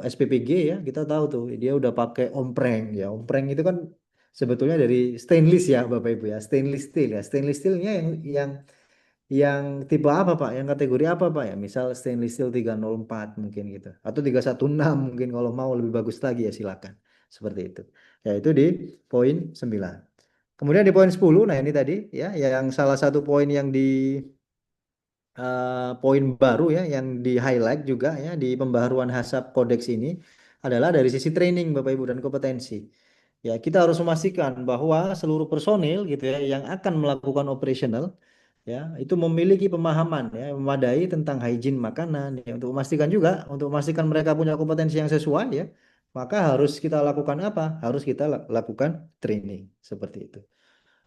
C: SPPG ya kita tahu tuh dia udah pakai ompreng ya. Ompreng itu kan sebetulnya dari stainless ya Bapak Ibu ya. Stainless steel ya. Stainless steelnya yang tipe apa Pak? Yang kategori apa Pak ya? Misal stainless steel 304 mungkin gitu. Atau 316 mungkin kalau mau lebih bagus lagi ya silakan. Seperti itu. yaitu di poin 9. Kemudian di poin 10, nah ini tadi ya, yang salah satu poin yang di poin baru ya, yang di highlight juga ya di pembaharuan HACCP Codex ini adalah dari sisi training Bapak Ibu dan kompetensi. Ya, kita harus memastikan bahwa seluruh personil gitu ya yang akan melakukan operational ya itu memiliki pemahaman ya yang memadai tentang hygiene makanan ya, untuk memastikan mereka punya kompetensi yang sesuai ya, maka harus kita lakukan apa? Harus kita lakukan training seperti itu.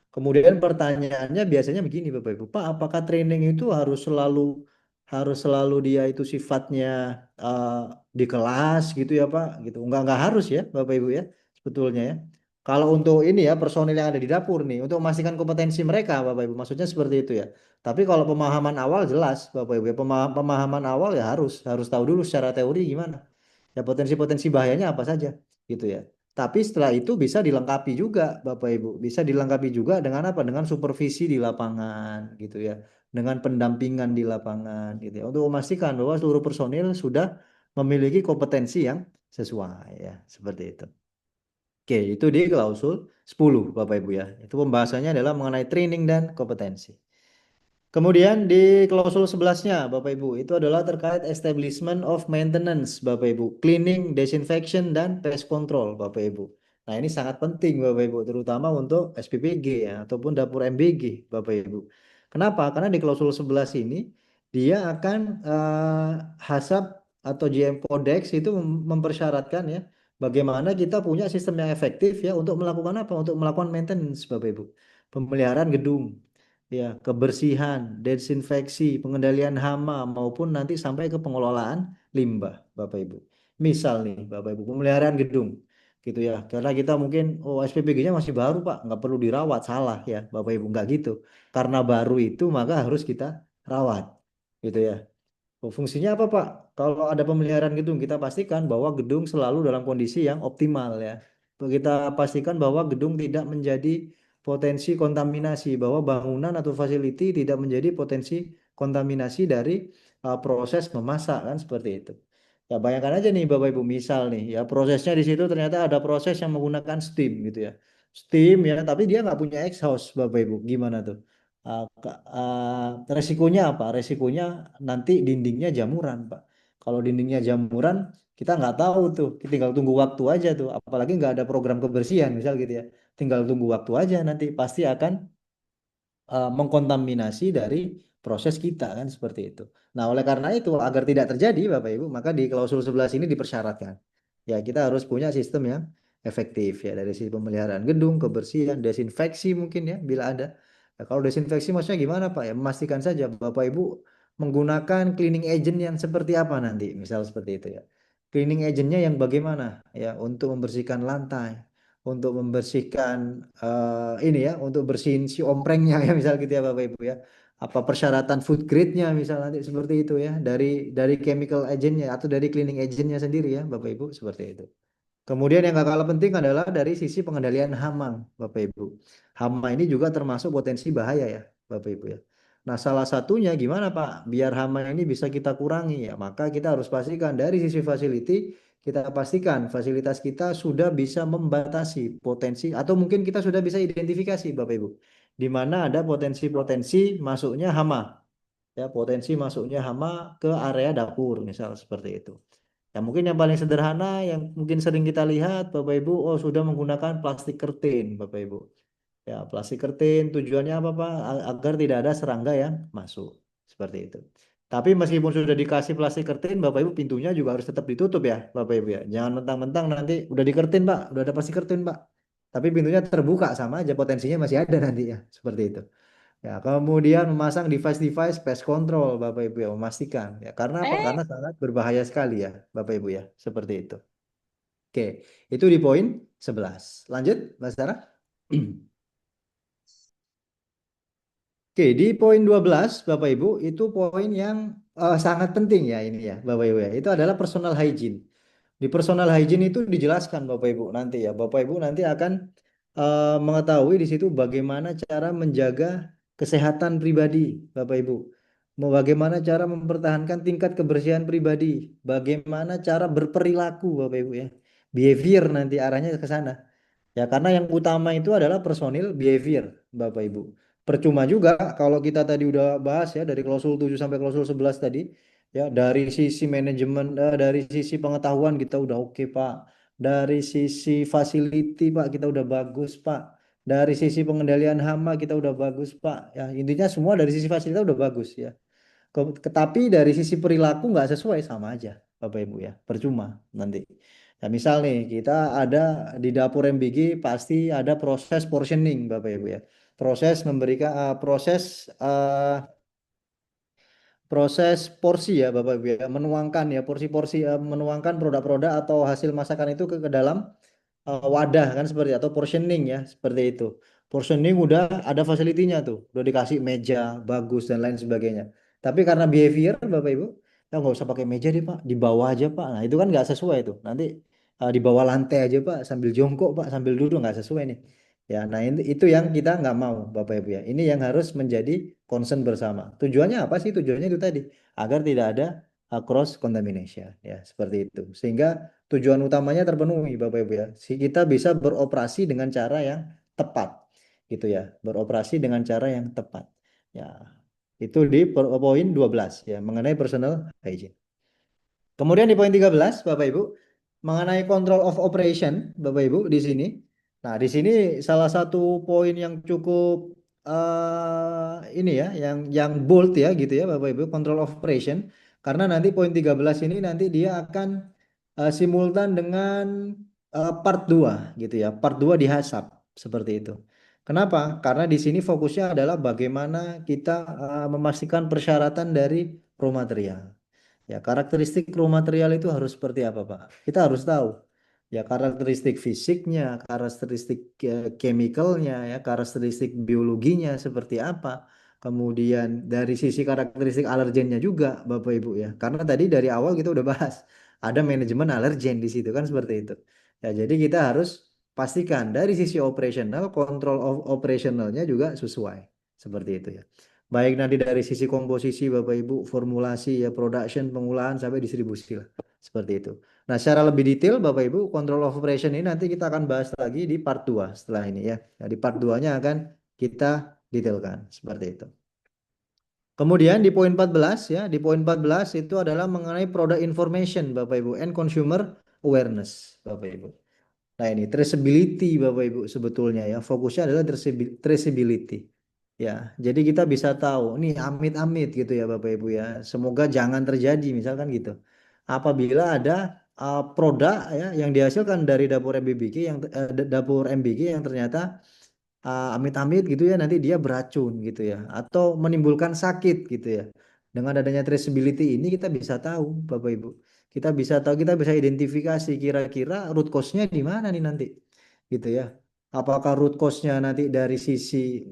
C: Kemudian pertanyaannya biasanya begini Bapak Ibu, Pak, apakah training itu harus selalu dia itu sifatnya eh, di kelas gitu ya Pak? Gitu. Enggak harus ya Bapak Ibu ya sebetulnya ya. Kalau untuk ini ya personil yang ada di dapur nih untuk memastikan kompetensi mereka Bapak Ibu, maksudnya seperti itu ya. Tapi kalau pemahaman awal jelas Bapak Ibu ya, pemahaman awal ya harus tahu dulu secara teori gimana. Ya potensi-potensi bahayanya apa saja gitu ya. Tapi setelah itu bisa dilengkapi juga Bapak Ibu, bisa dilengkapi juga dengan apa? Dengan supervisi di lapangan gitu ya, dengan pendampingan di lapangan gitu ya, untuk memastikan bahwa seluruh personil sudah memiliki kompetensi yang sesuai ya, seperti itu. Oke, itu di klausul 10 Bapak Ibu ya. Itu pembahasannya adalah mengenai training dan kompetensi. Kemudian di klausul 11-nya Bapak Ibu itu adalah terkait establishment of maintenance Bapak Ibu, cleaning, disinfection dan pest control Bapak Ibu. Nah, ini sangat penting Bapak Ibu terutama untuk SPPG ya ataupun dapur MBG Bapak Ibu. Kenapa? Karena di klausul 11 ini dia akan HACCP atau GM Codex itu mempersyaratkan ya bagaimana kita punya sistem yang efektif ya untuk melakukan apa? Untuk melakukan maintenance Bapak Ibu. Pemeliharaan gedung ya, kebersihan, desinfeksi, pengendalian hama maupun nanti sampai ke pengelolaan limbah, Bapak Ibu. Misal nih, Bapak Ibu, pemeliharaan gedung gitu ya. Karena kita mungkin oh SPPG-nya masih baru, Pak, nggak perlu dirawat, salah ya, Bapak Ibu, nggak gitu. Karena baru itu maka harus kita rawat. Gitu ya. Oh, fungsinya apa, Pak? Kalau ada pemeliharaan gedung, kita pastikan bahwa gedung selalu dalam kondisi yang optimal ya. Kita pastikan bahwa gedung tidak menjadi potensi kontaminasi, bahwa bangunan atau facility tidak menjadi potensi kontaminasi dari proses memasak kan seperti itu. Ya bayangkan aja nih Bapak Ibu, misal nih ya prosesnya di situ ternyata ada proses yang menggunakan steam gitu ya. Steam ya, tapi dia nggak punya exhaust Bapak Ibu. Gimana tuh? Resikonya apa? Resikonya nanti dindingnya jamuran, Pak. Kalau dindingnya jamuran, kita nggak tahu tuh, tinggal tunggu waktu aja tuh. Apalagi nggak ada program kebersihan, misal gitu ya. Tinggal tunggu waktu aja, nanti pasti akan mengkontaminasi dari proses kita kan seperti itu. Nah, oleh karena itu agar tidak terjadi Bapak Ibu, maka di klausul 11 ini dipersyaratkan. Ya, kita harus punya sistem yang efektif ya dari sisi pemeliharaan gedung, kebersihan, desinfeksi mungkin ya bila ada. Ya, kalau desinfeksi maksudnya gimana Pak? Ya memastikan saja Bapak Ibu menggunakan cleaning agent yang seperti apa nanti, misal seperti itu ya. Cleaning agentnya yang bagaimana ya untuk membersihkan lantai, untuk membersihkan ini ya, untuk bersihin si omprengnya ya misal gitu ya Bapak Ibu ya. Apa persyaratan food grade-nya misal nanti seperti itu ya, dari chemical agentnya atau dari cleaning agentnya sendiri ya Bapak Ibu seperti itu. Kemudian yang gak kalah penting adalah dari sisi pengendalian hama, Bapak Ibu. Hama ini juga termasuk potensi bahaya ya, Bapak Ibu ya. Nah, salah satunya gimana Pak? Biar hama ini bisa kita kurangi ya, maka kita harus pastikan dari sisi facility, kita pastikan fasilitas kita sudah bisa membatasi potensi atau mungkin kita sudah bisa identifikasi Bapak Ibu, di mana ada potensi-potensi masuknya hama, ya potensi masuknya hama ke area dapur misal seperti itu. Ya mungkin yang paling sederhana yang mungkin sering kita lihat Bapak Ibu, oh sudah menggunakan plastik kertin Bapak Ibu. Ya plastik kertin tujuannya apa Pak? Agar tidak ada serangga yang masuk. Seperti itu. Tapi meskipun sudah dikasih plastik kertin Bapak Ibu, pintunya juga harus tetap ditutup ya Bapak Ibu ya. Jangan mentang-mentang nanti udah dikertin Pak, udah ada plastik kertin Pak. Tapi pintunya terbuka sama aja potensinya masih ada nanti ya. Seperti itu. Ya, kemudian memasang device-device pest control, Bapak Ibu ya, memastikan. Ya, karena apa?
A: Eh,
C: Karena sangat berbahaya sekali ya, Bapak Ibu ya, seperti itu. Oke, itu di poin 11. Lanjut, Mas Sarah. Oke, di poin 12, Bapak Ibu, itu poin yang sangat penting ya ini ya, Bapak Ibu ya. Itu adalah personal hygiene. Di personal hygiene itu dijelaskan Bapak Ibu nanti ya. Bapak Ibu nanti akan mengetahui di situ bagaimana cara menjaga kesehatan pribadi, Bapak Ibu. Bagaimana cara mempertahankan tingkat kebersihan pribadi, bagaimana cara berperilaku Bapak Ibu ya. Behavior nanti arahnya ke sana. Ya, karena yang utama itu adalah personil behavior, Bapak Ibu. Percuma juga kalau kita tadi udah bahas ya dari klausul 7 sampai klausul 11 tadi, ya dari sisi manajemen, dari sisi pengetahuan kita udah oke, Pak. Dari sisi facility, Pak, kita udah bagus, Pak. Dari sisi pengendalian hama kita udah bagus, Pak. Ya, intinya semua dari sisi fasilitas udah bagus ya. Tapi dari sisi perilaku nggak sesuai sama aja, Bapak Ibu ya. Percuma nanti. Nah, misal nih kita ada di dapur MBG pasti ada proses portioning, Bapak Ibu ya. Proses memberikan proses porsi ya Bapak Ibu ya, menuangkan ya porsi-porsi, menuangkan produk-produk atau hasil masakan itu ke dalam wadah kan seperti atau portioning ya seperti itu. Portioning udah ada fasilitinya tuh, udah dikasih meja bagus dan lain sebagainya. Tapi karena behavior Bapak Ibu, ya nggak usah pakai meja deh Pak, di bawah aja Pak. Nah itu kan nggak sesuai tuh. Nanti di bawah lantai aja Pak, sambil jongkok Pak, sambil duduk nggak sesuai nih. Ya, nah itu yang kita nggak mau Bapak Ibu ya. Ini yang harus menjadi concern bersama. Tujuannya apa sih? Tujuannya itu tadi agar tidak ada cross contamination ya seperti itu. Sehingga tujuan utamanya terpenuhi Bapak Ibu ya. Si kita bisa beroperasi dengan cara yang tepat gitu ya. Beroperasi dengan cara yang tepat. Ya. Itu di poin 12 ya mengenai personal hygiene. Kemudian di poin 13 Bapak Ibu mengenai control of operation Bapak Ibu di sini. Nah, di sini salah satu poin yang cukup ini ya yang bold ya gitu ya Bapak Ibu, control of operation, karena nanti poin 13 ini nanti dia akan simultan dengan part 2 gitu ya. Part 2 dihasap seperti itu. Kenapa? Karena di sini fokusnya adalah bagaimana kita memastikan persyaratan dari raw material. Ya, karakteristik raw material itu harus seperti apa, Pak? Kita harus tahu. Ya, karakteristik fisiknya, karakteristik chemicalnya, ya, karakteristik biologinya seperti apa. Kemudian dari sisi karakteristik alergennya juga, Bapak Ibu ya. Karena tadi dari awal kita udah bahas, ada manajemen alergen di situ kan seperti itu. Ya, jadi kita harus pastikan dari sisi operasional, kontrol operasionalnya juga sesuai. Seperti itu ya. Baik nanti dari sisi komposisi Bapak Ibu, formulasi ya, production, pengolahan sampai distribusi lah. Seperti itu. Nah, secara lebih detail Bapak Ibu, control of operation ini nanti kita akan bahas lagi di part 2 setelah ini ya. Nah, di part 2-nya akan kita detailkan seperti itu. Kemudian di poin 14 ya, di poin 14 itu adalah mengenai product information Bapak Ibu and consumer awareness Bapak Ibu. Nah, ini traceability Bapak Ibu sebetulnya ya. Fokusnya adalah traceability. Ya, jadi kita bisa tahu nih amit-amit gitu ya Bapak Ibu ya. Semoga jangan terjadi misalkan gitu. Apabila ada produk ya yang dihasilkan dari dapur MBG dapur MBG yang ternyata amit-amit gitu ya nanti dia beracun gitu ya atau menimbulkan sakit gitu ya. Dengan adanya traceability ini kita bisa tahu Bapak Ibu. Kita bisa tahu, kita bisa identifikasi kira-kira root cause-nya di mana nih nanti. Gitu ya. Apakah root cause-nya nanti dari sisi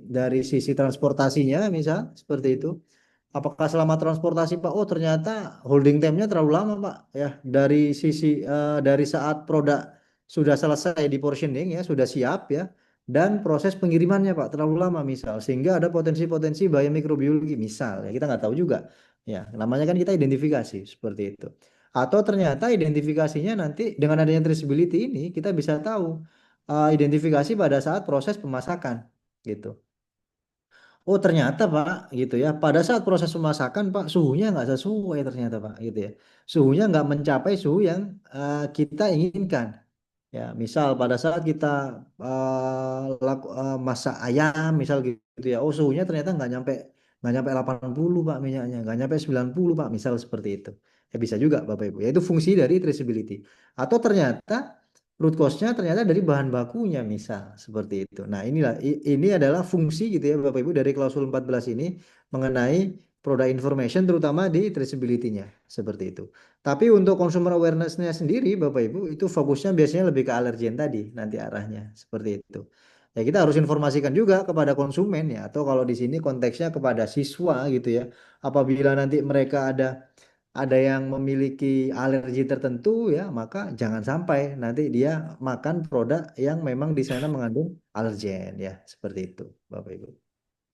C: transportasinya misal seperti itu. Apakah selama transportasi Pak, oh ternyata holding time-nya terlalu lama Pak ya dari saat produk sudah selesai di portioning ya sudah siap ya dan proses pengirimannya Pak terlalu lama misal sehingga ada potensi-potensi bahaya mikrobiologi misal ya kita nggak tahu juga ya namanya kan kita identifikasi seperti itu atau ternyata identifikasinya nanti dengan adanya traceability ini kita bisa tahu identifikasi pada saat proses pemasakan gitu. Oh ternyata Pak gitu ya. Pada saat proses pemasakan Pak suhunya nggak sesuai ternyata Pak gitu ya. Suhunya nggak mencapai suhu yang kita inginkan. Ya misal pada saat kita masak ayam misal gitu ya. Oh suhunya ternyata nggak nyampe 80 Pak minyaknya. Nggak nyampe 90 Pak misal seperti itu. Ya bisa juga Bapak Ibu. Ya itu fungsi dari traceability. Atau ternyata root cause-nya ternyata dari bahan bakunya misal seperti itu. Nah, ini adalah fungsi gitu ya Bapak Ibu dari klausul 14 ini mengenai product information terutama di traceability-nya seperti itu. Tapi untuk consumer awareness-nya sendiri Bapak Ibu itu fokusnya biasanya lebih ke alergen tadi nanti arahnya seperti itu. Ya kita harus informasikan juga kepada konsumen ya atau kalau di sini konteksnya kepada siswa gitu ya. Apabila nanti mereka ada yang memiliki alergi tertentu ya, maka jangan sampai nanti dia makan produk yang memang di sana mengandung alergen ya, seperti itu Bapak Ibu.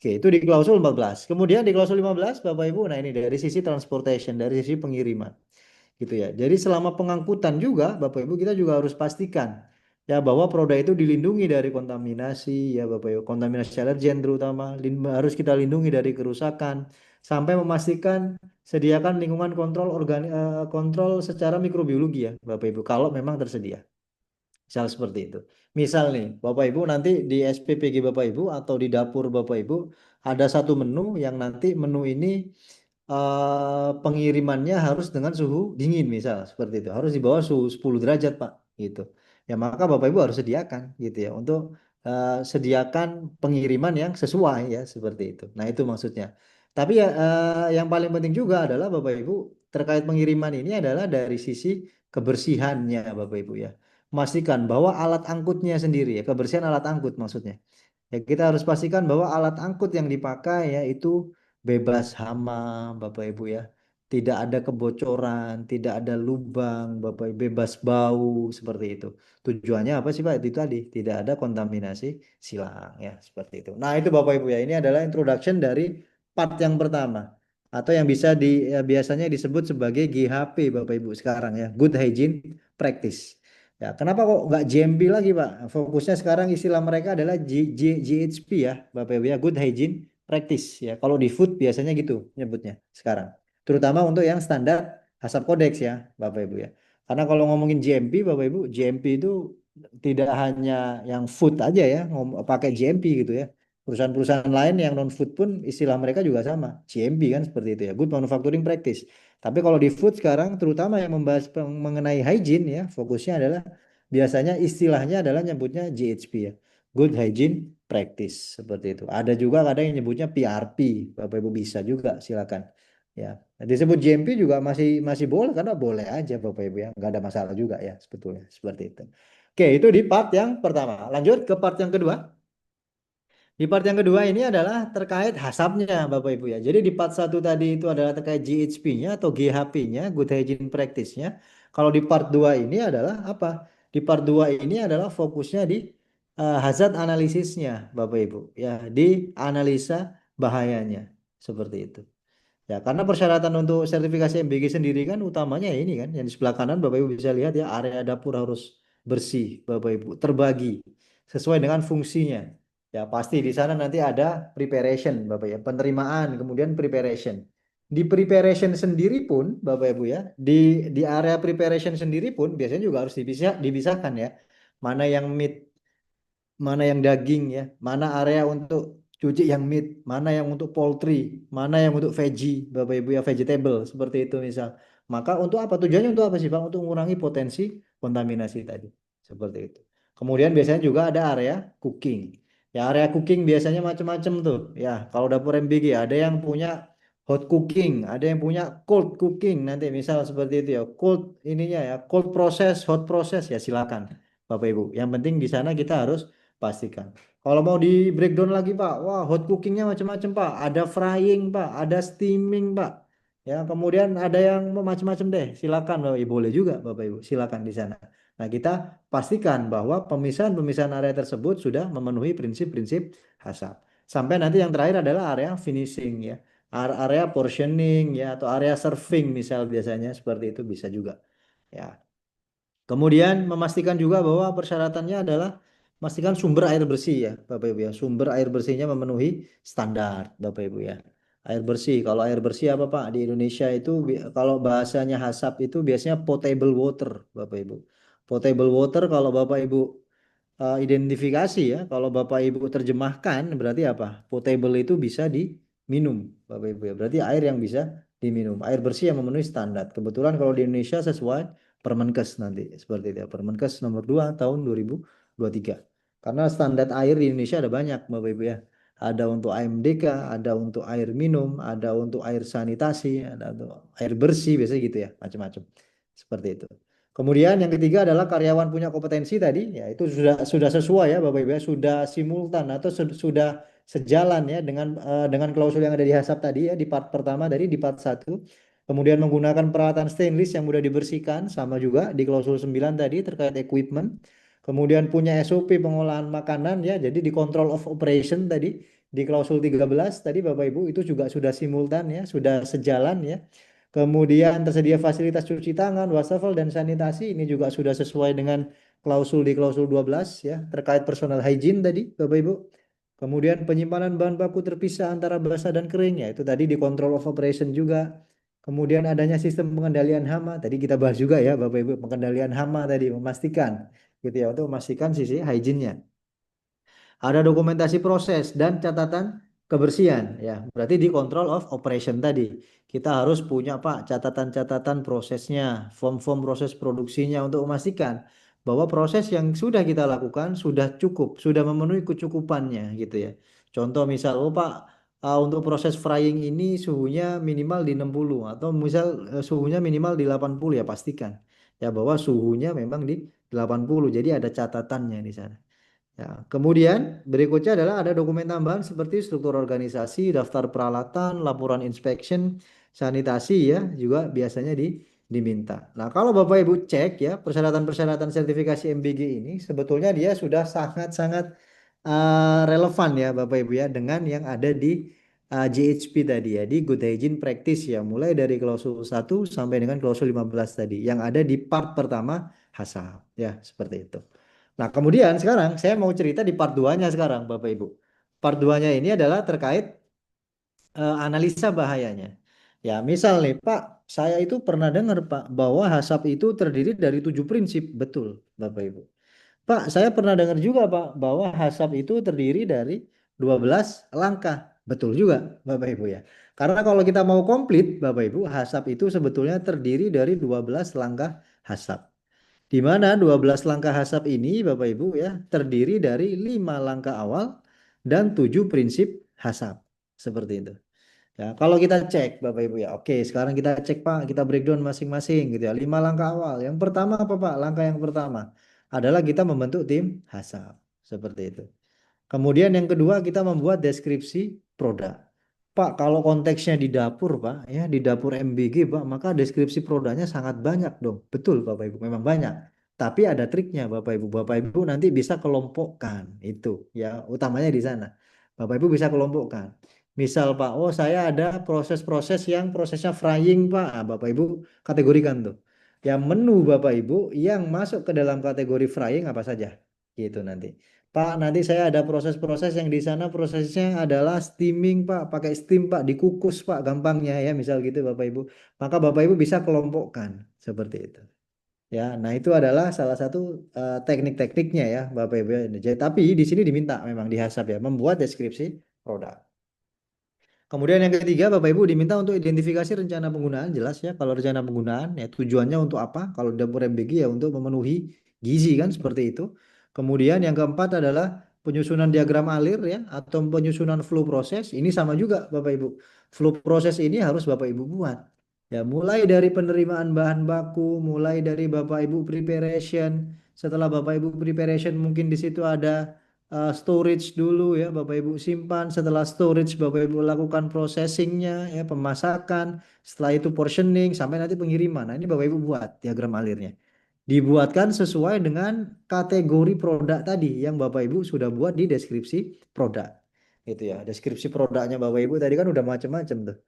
C: Oke, itu di klausul 14. Kemudian di klausul 15 Bapak Ibu, nah ini dari sisi transportation, dari sisi pengiriman gitu ya. Jadi selama pengangkutan juga Bapak Ibu kita juga harus pastikan ya bahwa produk itu dilindungi dari kontaminasi ya Bapak Ibu, kontaminasi alergen terutama harus kita lindungi dari kerusakan sampai memastikan sediakan lingkungan kontrol secara mikrobiologi ya Bapak Ibu kalau memang tersedia. Misal seperti itu. Misal nih, Bapak Ibu nanti di SPPG Bapak Ibu atau di dapur Bapak Ibu ada satu menu yang nanti menu ini pengirimannya harus dengan suhu dingin misal seperti itu. Harus di bawah suhu 10 derajat, Pak, gitu. Ya maka Bapak Ibu harus sediakan gitu ya untuk sediakan pengiriman yang sesuai ya seperti itu. Nah, itu maksudnya. Tapi ya yang paling penting juga adalah Bapak Ibu terkait pengiriman ini adalah dari sisi kebersihannya Bapak Ibu ya. Pastikan bahwa alat angkutnya sendiri ya, kebersihan alat angkut maksudnya. Ya, kita harus pastikan bahwa alat angkut yang dipakai ya itu bebas hama, Bapak Ibu ya. Tidak ada kebocoran, tidak ada lubang, Bapak Ibu, bebas bau seperti itu. Tujuannya apa sih Pak? Itu tadi, tidak ada kontaminasi silang ya, seperti itu. Nah, itu Bapak Ibu ya. Ini adalah introduction dari part yang pertama atau yang bisa biasanya disebut sebagai GHP Bapak Ibu sekarang ya, Good Hygiene Practice. Ya, kenapa kok nggak GMP lagi, Pak? Fokusnya sekarang istilah mereka adalah GHP ya, Bapak Ibu ya, Good Hygiene Practice ya. Kalau di food biasanya gitu nyebutnya sekarang. Terutama untuk yang standar HACCP Codex ya, Bapak Ibu ya. Karena kalau ngomongin GMP, Bapak Ibu, GMP itu tidak hanya yang food aja ya, pakai GMP gitu ya. Perusahaan-perusahaan lain yang non food pun istilah mereka juga sama, GMP kan seperti itu ya, Good Manufacturing Practice. Tapi kalau di food sekarang, terutama yang membahas mengenai hygiene ya, fokusnya adalah biasanya istilahnya adalah nyebutnya GHP ya, Good Hygiene Practice seperti itu. Ada juga kadang yang nyebutnya PRP, Bapak Ibu bisa juga silakan. Ya, disebut GMP juga masih masih boleh karena boleh aja Bapak Ibu ya, nggak ada masalah juga ya sebetulnya seperti itu. Oke, itu di part yang pertama. Lanjut ke part yang kedua. Di part yang kedua ini adalah terkait hasapnya Bapak Ibu ya. Jadi di part satu tadi itu adalah terkait GHP-nya atau GHP-nya, Good Hygiene Practice-nya. Kalau di part 2 ini adalah apa? Di part 2 ini adalah fokusnya di hazard analisisnya Bapak Ibu ya, di analisa bahayanya seperti itu. Ya, karena persyaratan untuk sertifikasi MBG sendiri kan utamanya ini kan, yang di sebelah kanan Bapak Ibu bisa lihat ya, area dapur harus bersih Bapak Ibu, terbagi sesuai dengan fungsinya. Ya, pasti di sana nanti ada preparation Bapak ya, penerimaan, kemudian preparation. Di preparation sendiri pun Bapak Ibu ya, di area preparation sendiri pun biasanya juga harus dipisahkan ya. Mana yang meat, mana yang daging ya, mana area untuk cuci yang meat, mana yang untuk poultry, mana yang untuk veggie, Bapak Ibu ya, vegetable seperti itu misal. Maka untuk apa? Tujuannya untuk apa sih Pak? Untuk mengurangi potensi kontaminasi tadi. Seperti itu. Kemudian biasanya juga ada area cooking. Ya, area cooking biasanya macam-macam tuh. Ya, kalau dapur MBG ada yang punya hot cooking, ada yang punya cold cooking. Nanti misal seperti itu ya. Cold ininya ya, cold process, hot process ya silakan Bapak Ibu. Yang penting di sana kita harus pastikan. Kalau mau di breakdown lagi Pak, wah hot cookingnya macam-macam Pak. Ada frying Pak, ada steaming Pak. Ya, kemudian ada yang macam-macam deh. Silakan Bapak Ibu, boleh juga Bapak Ibu, silakan di sana. Nah, kita pastikan bahwa pemisahan-pemisahan area tersebut sudah memenuhi prinsip-prinsip HACCP. Sampai nanti yang terakhir adalah area finishing ya. Area portioning ya atau area serving misal biasanya seperti itu bisa juga. Ya. Kemudian memastikan juga bahwa persyaratannya adalah memastikan sumber air bersih ya Bapak Ibu ya. Sumber air bersihnya memenuhi standar Bapak Ibu ya. Air bersih. Kalau air bersih apa Pak? Di Indonesia itu kalau bahasanya HACCP itu biasanya potable water Bapak Ibu. Potable water kalau Bapak Ibu identifikasi ya. Kalau Bapak Ibu terjemahkan berarti apa? Potable itu bisa diminum, Bapak Ibu ya. Berarti air yang bisa diminum, air bersih yang memenuhi standar. Kebetulan kalau di Indonesia sesuai Permenkes nanti seperti itu ya. Permenkes nomor 2 tahun 2023. Karena standar air di Indonesia ada banyak, Bapak Ibu ya. Ada untuk AMDK, ada untuk air minum, ada untuk air sanitasi, ada untuk air bersih, biasanya gitu ya, macam-macam. Seperti itu. Kemudian yang ketiga adalah karyawan punya kompetensi tadi, ya itu sudah sesuai ya Bapak Ibu ya, sudah simultan atau sudah sejalan ya dengan klausul yang ada di HACCP tadi ya di part pertama tadi di part satu. Kemudian menggunakan peralatan stainless yang mudah dibersihkan sama juga di klausul 9 tadi terkait equipment. Kemudian punya SOP pengolahan makanan ya, jadi di control of operation tadi di klausul 13 tadi Bapak Ibu itu juga sudah simultan ya, sudah sejalan ya. Kemudian tersedia fasilitas cuci tangan, wastafel dan sanitasi ini juga sudah sesuai dengan klausul di klausul 12 ya terkait personal hygiene tadi Bapak Ibu. Kemudian penyimpanan bahan baku terpisah antara basah dan kering ya itu tadi di control of operation juga. Kemudian adanya sistem pengendalian hama tadi kita bahas juga ya Bapak Ibu pengendalian hama tadi memastikan gitu ya untuk memastikan sisi hygiene-nya. Ada dokumentasi proses dan catatan kebersihan ya. Berarti di control of operation tadi. Kita harus punya Pak catatan-catatan prosesnya, form-form proses produksinya untuk memastikan bahwa proses yang sudah kita lakukan sudah cukup, sudah memenuhi kecukupannya gitu ya. Contoh misal, oh Pak, untuk proses frying ini suhunya minimal di 60 atau misal suhunya minimal di 80 ya pastikan ya bahwa suhunya memang di 80. Jadi ada catatannya di sana. Ya, kemudian berikutnya adalah ada dokumen tambahan seperti struktur organisasi, daftar peralatan, laporan inspection, sanitasi ya juga biasanya diminta. Nah, kalau Bapak Ibu cek ya persyaratan-persyaratan sertifikasi MBG ini sebetulnya dia sudah sangat-sangat relevan ya Bapak Ibu ya dengan yang ada di GHP tadi ya di Good Hygiene Practice ya mulai dari klausul 1 sampai dengan klausul 15 tadi yang ada di part pertama HACCP ya seperti itu. Nah, kemudian sekarang saya mau cerita di part 2-nya sekarang, Bapak Ibu. Part 2-nya ini adalah terkait analisa bahayanya. Ya, misal nih, Pak, saya itu pernah dengar, Pak, bahwa HACCP itu terdiri dari 7 prinsip. Betul, Bapak Ibu. Pak, saya pernah dengar juga, Pak, bahwa HACCP itu terdiri dari 12 langkah. Betul juga, Bapak Ibu ya. Karena kalau kita mau komplit, Bapak Ibu, HACCP itu sebetulnya terdiri dari 12 langkah HACCP. Di mana 12 langkah hasap ini Bapak Ibu ya terdiri dari 5 langkah awal dan 7 prinsip hasap. Seperti itu. Ya, kalau kita cek Bapak Ibu ya. Oke, sekarang kita cek Pak, kita breakdown masing-masing gitu ya. 5 langkah awal. Yang pertama apa Pak? Langkah yang pertama adalah kita membentuk tim hasap. Seperti itu. Kemudian yang kedua kita membuat deskripsi produk. Pak, kalau konteksnya di dapur, Pak, ya di dapur MBG, Pak, maka deskripsi produknya sangat banyak dong. Betul, Bapak Ibu, memang banyak. Tapi ada triknya, Bapak Ibu. Bapak Ibu nanti bisa kelompokkan itu, ya, utamanya di sana. Bapak Ibu bisa kelompokkan. Misal, Pak, oh saya ada proses-proses yang prosesnya frying, Pak. Nah, Bapak Ibu kategorikan tuh. Yang menu Bapak Ibu yang masuk ke dalam kategori frying apa saja? Gitu nanti. Pak, nanti saya ada proses-proses yang di sana prosesnya adalah steaming, Pak. Pakai steam, Pak. Dikukus, Pak. Gampangnya ya, misal gitu, Bapak Ibu. Maka Bapak Ibu bisa kelompokkan seperti itu. Ya, nah itu adalah salah satu teknik-tekniknya ya, Bapak Ibu. Jadi, tapi di sini diminta memang dihasap ya, membuat deskripsi produk. Kemudian yang ketiga, Bapak Ibu diminta untuk identifikasi rencana penggunaan, jelas ya. Kalau rencana penggunaan, ya tujuannya untuk apa? Kalau dapur MBG ya untuk memenuhi gizi kan seperti itu. Kemudian yang keempat adalah penyusunan diagram alir ya atau penyusunan flow proses. Ini sama juga Bapak Ibu. Flow proses ini harus Bapak Ibu buat. Ya, mulai dari penerimaan bahan baku, mulai dari Bapak Ibu preparation. Setelah Bapak Ibu preparation mungkin di situ ada storage dulu ya Bapak Ibu simpan, setelah storage Bapak Ibu lakukan processingnya ya pemasakan, setelah itu portioning sampai nanti pengiriman. Nah ini Bapak Ibu buat diagram alirnya dibuatkan sesuai dengan kategori produk tadi yang Bapak Ibu sudah buat di deskripsi produk itu ya. Deskripsi produknya Bapak Ibu tadi kan udah macam-macam tuh,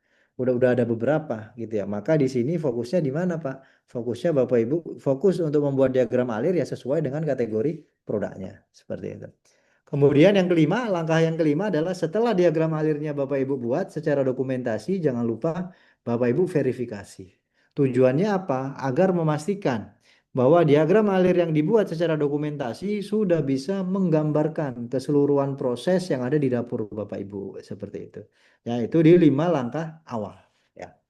C: udah ada beberapa gitu ya. Maka di sini fokusnya di mana Pak? Fokusnya Bapak Ibu fokus untuk membuat diagram alir ya sesuai dengan kategori produknya seperti itu. Kemudian yang kelima, langkah yang kelima adalah setelah diagram alirnya Bapak Ibu buat secara dokumentasi, jangan lupa Bapak Ibu verifikasi. Tujuannya apa? Agar memastikan bahwa diagram alir yang dibuat secara dokumentasi sudah bisa menggambarkan keseluruhan proses yang ada di dapur Bapak Ibu seperti itu. Ya, itu di 5 langkah awal. Ya.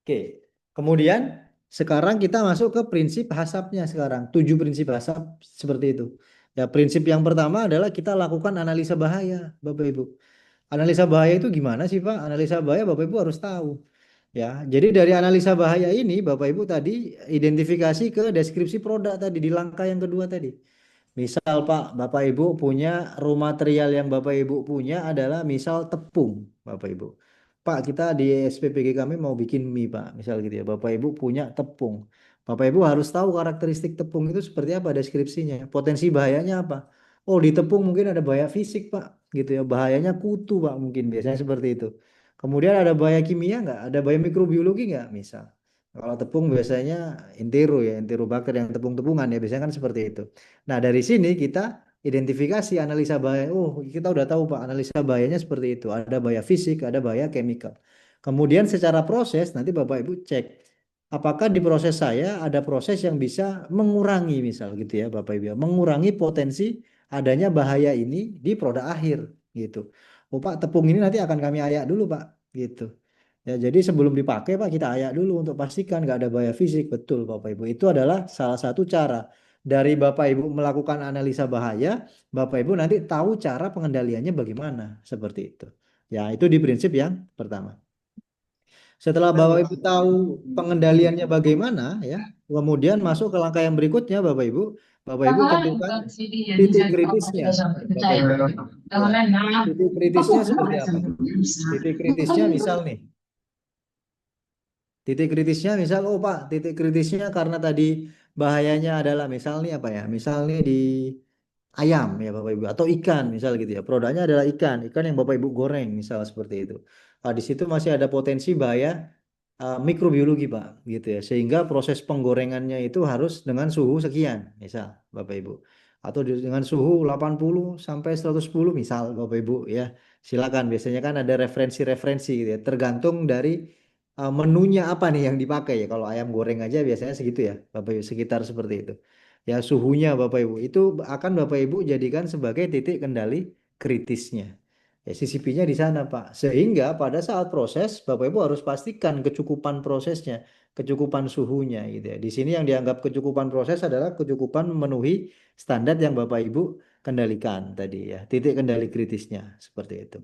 C: Oke. Kemudian sekarang kita masuk ke prinsip hasapnya sekarang. 7 prinsip hasap seperti itu. Ya, prinsip yang pertama adalah kita lakukan analisa bahaya, Bapak Ibu. Analisa bahaya itu gimana sih, Pak? Analisa bahaya Bapak Ibu harus tahu. Ya, jadi dari analisa bahaya ini Bapak Ibu tadi identifikasi ke deskripsi produk tadi di langkah yang kedua tadi. Misal Pak, Bapak Ibu punya raw material yang Bapak Ibu punya adalah misal tepung, Bapak Ibu. Pak, kita di SPPG kami mau bikin mie, Pak. Misal gitu ya. Bapak Ibu punya tepung. Bapak Ibu harus tahu karakteristik tepung itu seperti apa deskripsinya. Potensi bahayanya apa? Oh, di tepung mungkin ada bahaya fisik, Pak. Gitu ya. Bahayanya kutu, Pak, mungkin biasanya seperti itu. Kemudian ada bahaya kimia nggak? Ada bahaya mikrobiologi nggak? Misal. Kalau tepung biasanya intero ya, enterobakter yang tepung-tepungan ya, biasanya kan seperti itu. Nah, dari sini kita identifikasi analisa bahaya. Oh, kita udah tahu Pak, analisa bahayanya seperti itu. Ada bahaya fisik, ada bahaya chemical. Kemudian secara proses nanti Bapak Ibu cek apakah di proses saya ada proses yang bisa mengurangi misal gitu ya Bapak Ibu, ya, mengurangi potensi adanya bahaya ini di produk akhir gitu. Oh Pak, tepung ini nanti akan kami ayak dulu Pak gitu. Ya, jadi sebelum dipakai Pak kita ayak dulu untuk pastikan nggak ada bahaya fisik. Betul Bapak Ibu. Itu adalah salah satu cara dari Bapak Ibu melakukan analisa bahaya, Bapak Ibu nanti tahu cara pengendaliannya bagaimana seperti itu. Ya, itu di prinsip yang pertama. Setelah Bapak Ibu tahu pengendaliannya bagaimana ya, kemudian masuk ke langkah yang berikutnya Bapak Ibu tentukan titik kritisnya Bapak Ibu. Ya, titik kritisnya seperti apa? Titik kritisnya misal nih, titik kritisnya misal, oh Pak, titik kritisnya karena tadi bahayanya adalah misal nih apa ya? Misal nih di ayam ya Bapak Ibu atau ikan misal gitu ya. Produknya adalah ikan, ikan yang Bapak Ibu goreng misal seperti itu. Nah, di situ masih ada potensi bahaya mikrobiologi Pak gitu ya. Sehingga proses penggorengannya itu harus dengan suhu sekian misal Bapak Ibu. Atau dengan suhu 80 sampai 110 misal Bapak Ibu ya. Silakan biasanya kan ada referensi-referensi gitu ya. Tergantung dari menunya apa nih yang dipakai ya. Kalau ayam goreng aja biasanya segitu ya Bapak Ibu sekitar seperti itu. Ya suhunya Bapak Ibu itu akan Bapak Ibu jadikan sebagai titik kendali kritisnya. Ya, CCP-nya di sana, Pak. Sehingga pada saat proses, Bapak Ibu harus pastikan kecukupan prosesnya, kecukupan suhunya gitu ya. Di sini yang dianggap kecukupan proses adalah kecukupan memenuhi standar yang Bapak Ibu kendalikan tadi ya, titik kendali kritisnya seperti itu.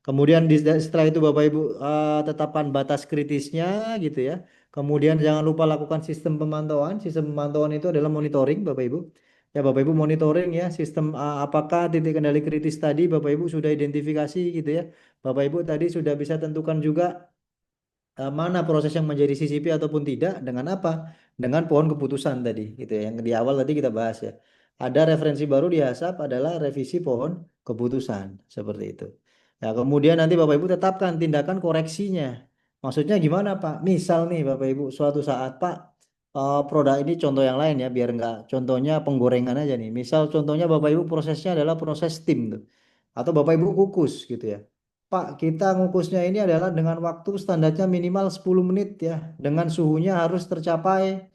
C: Kemudian setelah itu Bapak Ibu tetapkan batas kritisnya gitu ya. Kemudian jangan lupa lakukan sistem pemantauan. Sistem pemantauan itu adalah monitoring Bapak Ibu. Ya Bapak Ibu monitoring ya sistem apakah titik kendali kritis tadi Bapak Ibu sudah identifikasi gitu ya. Bapak Ibu tadi sudah bisa tentukan juga mana proses yang menjadi CCP ataupun tidak dengan apa? Dengan pohon keputusan tadi gitu ya. Yang di awal tadi kita bahas ya. Ada referensi baru di HASAP adalah revisi pohon keputusan seperti itu. Ya, kemudian nanti Bapak Ibu tetapkan tindakan koreksinya. Maksudnya gimana Pak? Misal nih Bapak Ibu suatu saat Pak produk ini contoh yang lain ya biar enggak contohnya penggorengan aja nih. Misal contohnya Bapak Ibu prosesnya adalah proses steam tuh. Atau Bapak Ibu kukus gitu ya. Pak, kita ngukusnya ini adalah dengan waktu standarnya minimal 10 menit ya. Dengan suhunya harus tercapai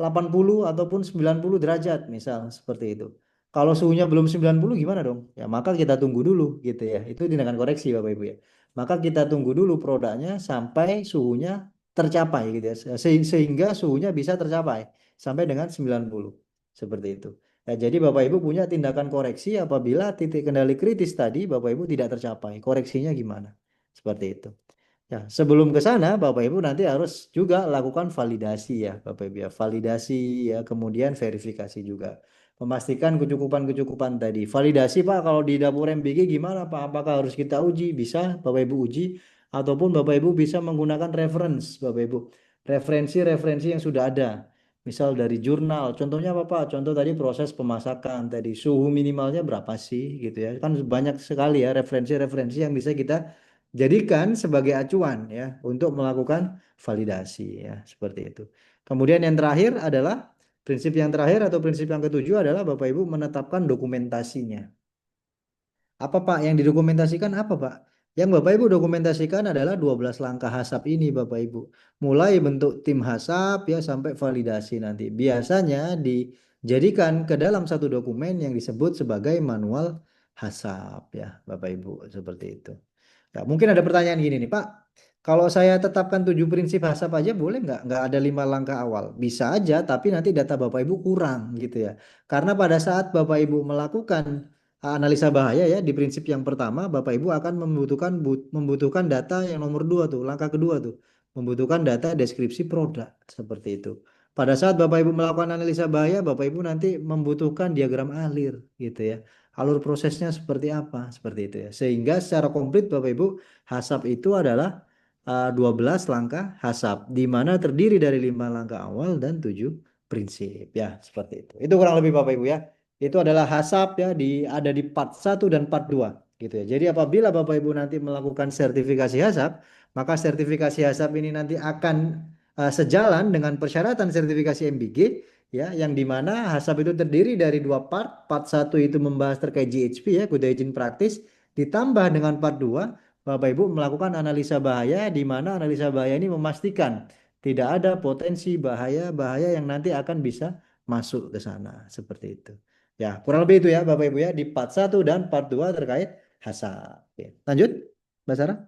C: 80 ataupun 90 derajat misal seperti itu. Kalau suhunya belum 90 gimana dong? Ya maka kita tunggu dulu gitu ya. Itu tindakan koreksi Bapak Ibu ya. Maka kita tunggu dulu produknya sampai suhunya tercapai gitu ya. Sehingga suhunya bisa tercapai sampai dengan 90. Seperti itu. Ya, jadi Bapak Ibu punya tindakan koreksi apabila titik kendali kritis tadi Bapak Ibu tidak tercapai. Koreksinya gimana? Seperti itu. Ya, sebelum ke sana, Bapak Ibu nanti harus juga lakukan validasi ya, Bapak Ibu ya. Validasi ya, kemudian verifikasi juga. Memastikan kecukupan-kecukupan tadi. Validasi Pak, kalau di dapur MBG gimana Pak? Apakah harus kita uji? Bisa Bapak Ibu uji. Ataupun Bapak Ibu bisa menggunakan reference, Bapak Ibu. Referensi-referensi yang sudah ada. Misal dari jurnal. Contohnya apa Pak? Contoh tadi proses pemasakan tadi. Suhu minimalnya berapa sih gitu ya. Kan banyak sekali ya referensi-referensi yang bisa kita jadikan sebagai acuan ya untuk melakukan validasi ya seperti itu. Kemudian yang terakhir adalah prinsip yang terakhir atau prinsip yang ketujuh adalah Bapak Ibu menetapkan dokumentasinya. Apa Pak yang didokumentasikan apa Pak? Yang Bapak Ibu dokumentasikan adalah 12 langkah HASAP ini Bapak Ibu. Mulai bentuk tim HASAP ya sampai validasi nanti. Biasanya dijadikan ke dalam satu dokumen yang disebut sebagai manual HASAP ya Bapak Ibu seperti itu. Ya, mungkin ada pertanyaan gini nih, Pak. Kalau saya tetapkan 7 prinsip HASAP aja boleh nggak? Nggak ada 5 langkah awal. Bisa aja, tapi nanti data Bapak Ibu kurang gitu ya. Karena pada saat Bapak Ibu melakukan analisa bahaya ya di prinsip yang pertama, Bapak Ibu akan membutuhkan data yang nomor 2 tuh, langkah kedua tuh. Membutuhkan data deskripsi produk seperti itu. Pada saat Bapak Ibu melakukan analisa bahaya, Bapak Ibu nanti membutuhkan diagram alir gitu ya. Alur prosesnya seperti apa? Seperti itu ya. Sehingga secara komplit Bapak Ibu, HASAP itu adalah 12 langkah HASAP di mana terdiri dari 5 langkah awal dan 7 prinsip ya, seperti itu. Itu kurang lebih Bapak Ibu ya. Itu adalah HASAP ya ada di part 1 dan part 2 gitu ya. Jadi apabila Bapak Ibu nanti melakukan sertifikasi HASAP, maka sertifikasi HASAP ini nanti akan sejalan dengan persyaratan sertifikasi MBG ya, yang dimana HACCP itu terdiri dari dua part. Part satu itu membahas terkait GHP ya, Good Hygiene Practice, ditambah dengan part 2 Bapak Ibu melakukan analisa bahaya, di mana analisa bahaya ini memastikan tidak ada potensi bahaya-bahaya yang nanti akan bisa masuk ke sana seperti itu. Ya, kurang lebih itu ya Bapak Ibu ya di part satu dan part 2 terkait HACCP. Oke, lanjut Mbak Sarah.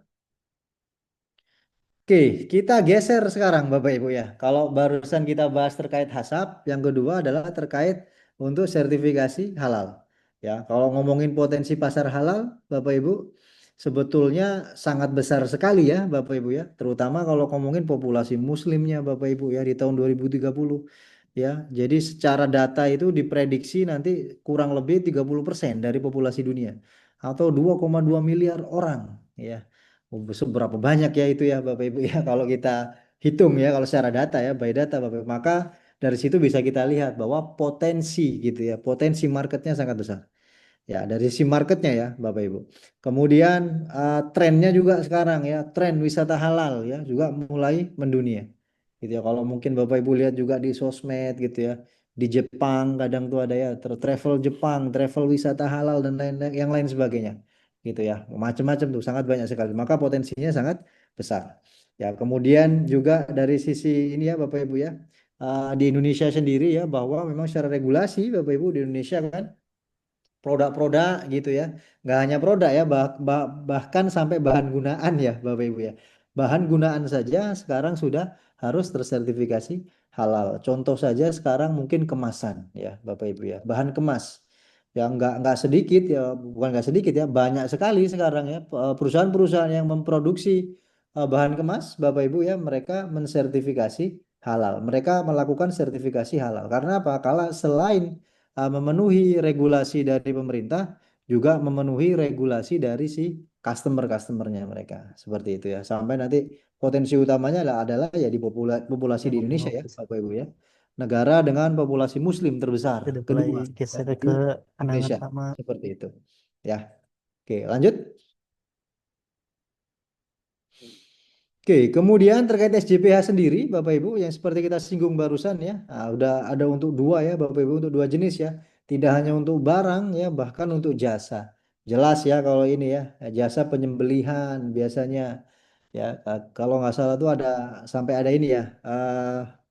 C: Oke, kita geser sekarang Bapak Ibu ya. Kalau barusan kita bahas terkait hasap, yang kedua adalah terkait untuk sertifikasi halal. Ya, kalau ngomongin potensi pasar halal, Bapak Ibu, sebetulnya sangat besar sekali ya Bapak Ibu ya. Terutama kalau ngomongin populasi muslimnya Bapak Ibu ya di tahun 2030. Ya, jadi secara data itu diprediksi nanti kurang lebih 30% dari populasi dunia atau 2,2 miliar orang ya. Oh, seberapa banyak ya itu ya Bapak Ibu ya kalau kita hitung ya kalau secara data ya by data Bapak Ibu. Maka dari situ bisa kita lihat bahwa potensi gitu ya, potensi marketnya sangat besar. Ya, dari sisi marketnya ya, Bapak Ibu. Kemudian trennya juga sekarang ya, tren wisata halal ya juga mulai mendunia. Gitu ya. Kalau mungkin Bapak Ibu lihat juga di sosmed gitu ya, di Jepang kadang tuh ada ya travel Jepang, travel wisata halal dan lain-lain yang lain sebagainya. Gitu ya. Macam-macam tuh, sangat banyak sekali. Maka potensinya sangat besar. Ya, kemudian juga dari sisi ini ya Bapak Ibu ya, di Indonesia sendiri ya bahwa memang secara regulasi Bapak Ibu di Indonesia kan produk-produk gitu ya. Nggak hanya produk ya, bahkan sampai bahan gunaan ya Bapak Ibu ya. Bahan gunaan saja sekarang sudah harus tersertifikasi halal. Contoh saja sekarang mungkin kemasan ya Bapak Ibu ya. Bahan kemas yang nggak sedikit ya, bukan nggak sedikit ya, banyak sekali sekarang ya perusahaan-perusahaan yang memproduksi bahan kemas Bapak Ibu ya, mereka mensertifikasi halal. Mereka melakukan sertifikasi halal. Karena apa? Kalau selain memenuhi regulasi dari pemerintah, juga memenuhi regulasi dari si customer-customernya mereka. Seperti itu ya. Sampai nanti potensi utamanya adalah ya di populasi di Indonesia ya, Bapak Ibu ya. Negara dengan populasi Muslim terbesar
D: Udah mulai
C: kedua ya,
D: geser
C: di
D: ke angan
C: Indonesia.
D: sama.
C: Seperti itu. Ya. Oke, lanjut. Oke, kemudian terkait SJPH sendiri, Bapak Ibu, yang seperti kita singgung barusan ya, nah, udah ada untuk dua ya, Bapak Ibu, untuk dua jenis ya, tidak hanya untuk barang ya, bahkan untuk jasa. Jelas ya kalau ini ya, jasa penyembelihan biasanya ya, kalau nggak salah tuh ada sampai ada ini ya,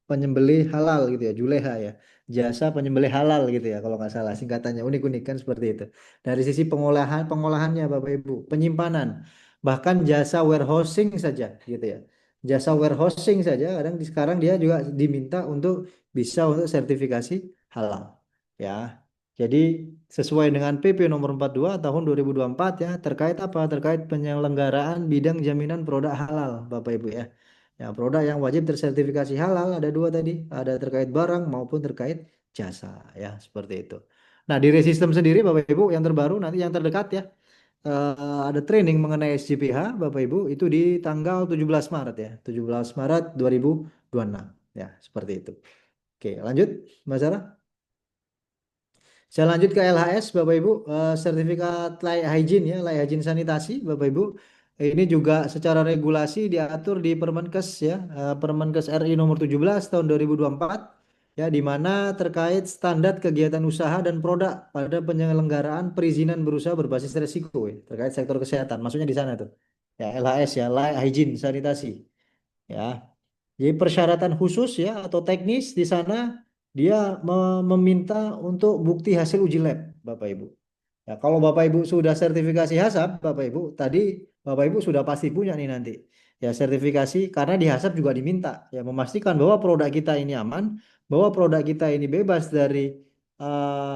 C: penyembelih halal gitu ya, juleha ya, jasa penyembelih halal gitu ya, kalau nggak salah singkatannya unik-unik kan seperti itu. Dari sisi pengolahannya Bapak Ibu, penyimpanan bahkan jasa warehousing saja gitu ya. Jasa warehousing saja kadang sekarang dia juga diminta untuk bisa untuk sertifikasi halal ya. Jadi sesuai dengan PP nomor 42 tahun 2024 ya terkait apa? Terkait penyelenggaraan bidang jaminan produk halal Bapak Ibu ya. Ya, produk yang wajib tersertifikasi halal ada dua tadi, ada terkait barang maupun terkait jasa ya, seperti itu. Nah, di Resistem sendiri Bapak Ibu yang terbaru nanti yang terdekat ya ada training mengenai SJPH Bapak Ibu itu di tanggal 17 Maret ya. 17 Maret 2026 ya, seperti itu. Oke, lanjut Mbak Sarah. Saya lanjut ke LHS Bapak Ibu, sertifikat layak hygiene ya, layak hygiene sanitasi Bapak Ibu. Ini juga secara regulasi diatur di Permenkes ya, Permenkes RI nomor 17 tahun 2024 ya, di mana terkait standar kegiatan usaha dan produk pada penyelenggaraan perizinan berusaha berbasis resiko ya, terkait sektor kesehatan. Maksudnya di sana tuh. Ya, LHS ya, layak hygiene sanitasi ya. Jadi persyaratan khusus ya atau teknis di sana dia meminta untuk bukti hasil uji lab, Bapak Ibu. Ya, kalau Bapak Ibu sudah sertifikasi HACCP, Bapak Ibu tadi Bapak Ibu sudah pasti punya nih nanti. Ya, sertifikasi karena di HACCP juga diminta ya memastikan bahwa produk kita ini aman, bahwa produk kita ini bebas dari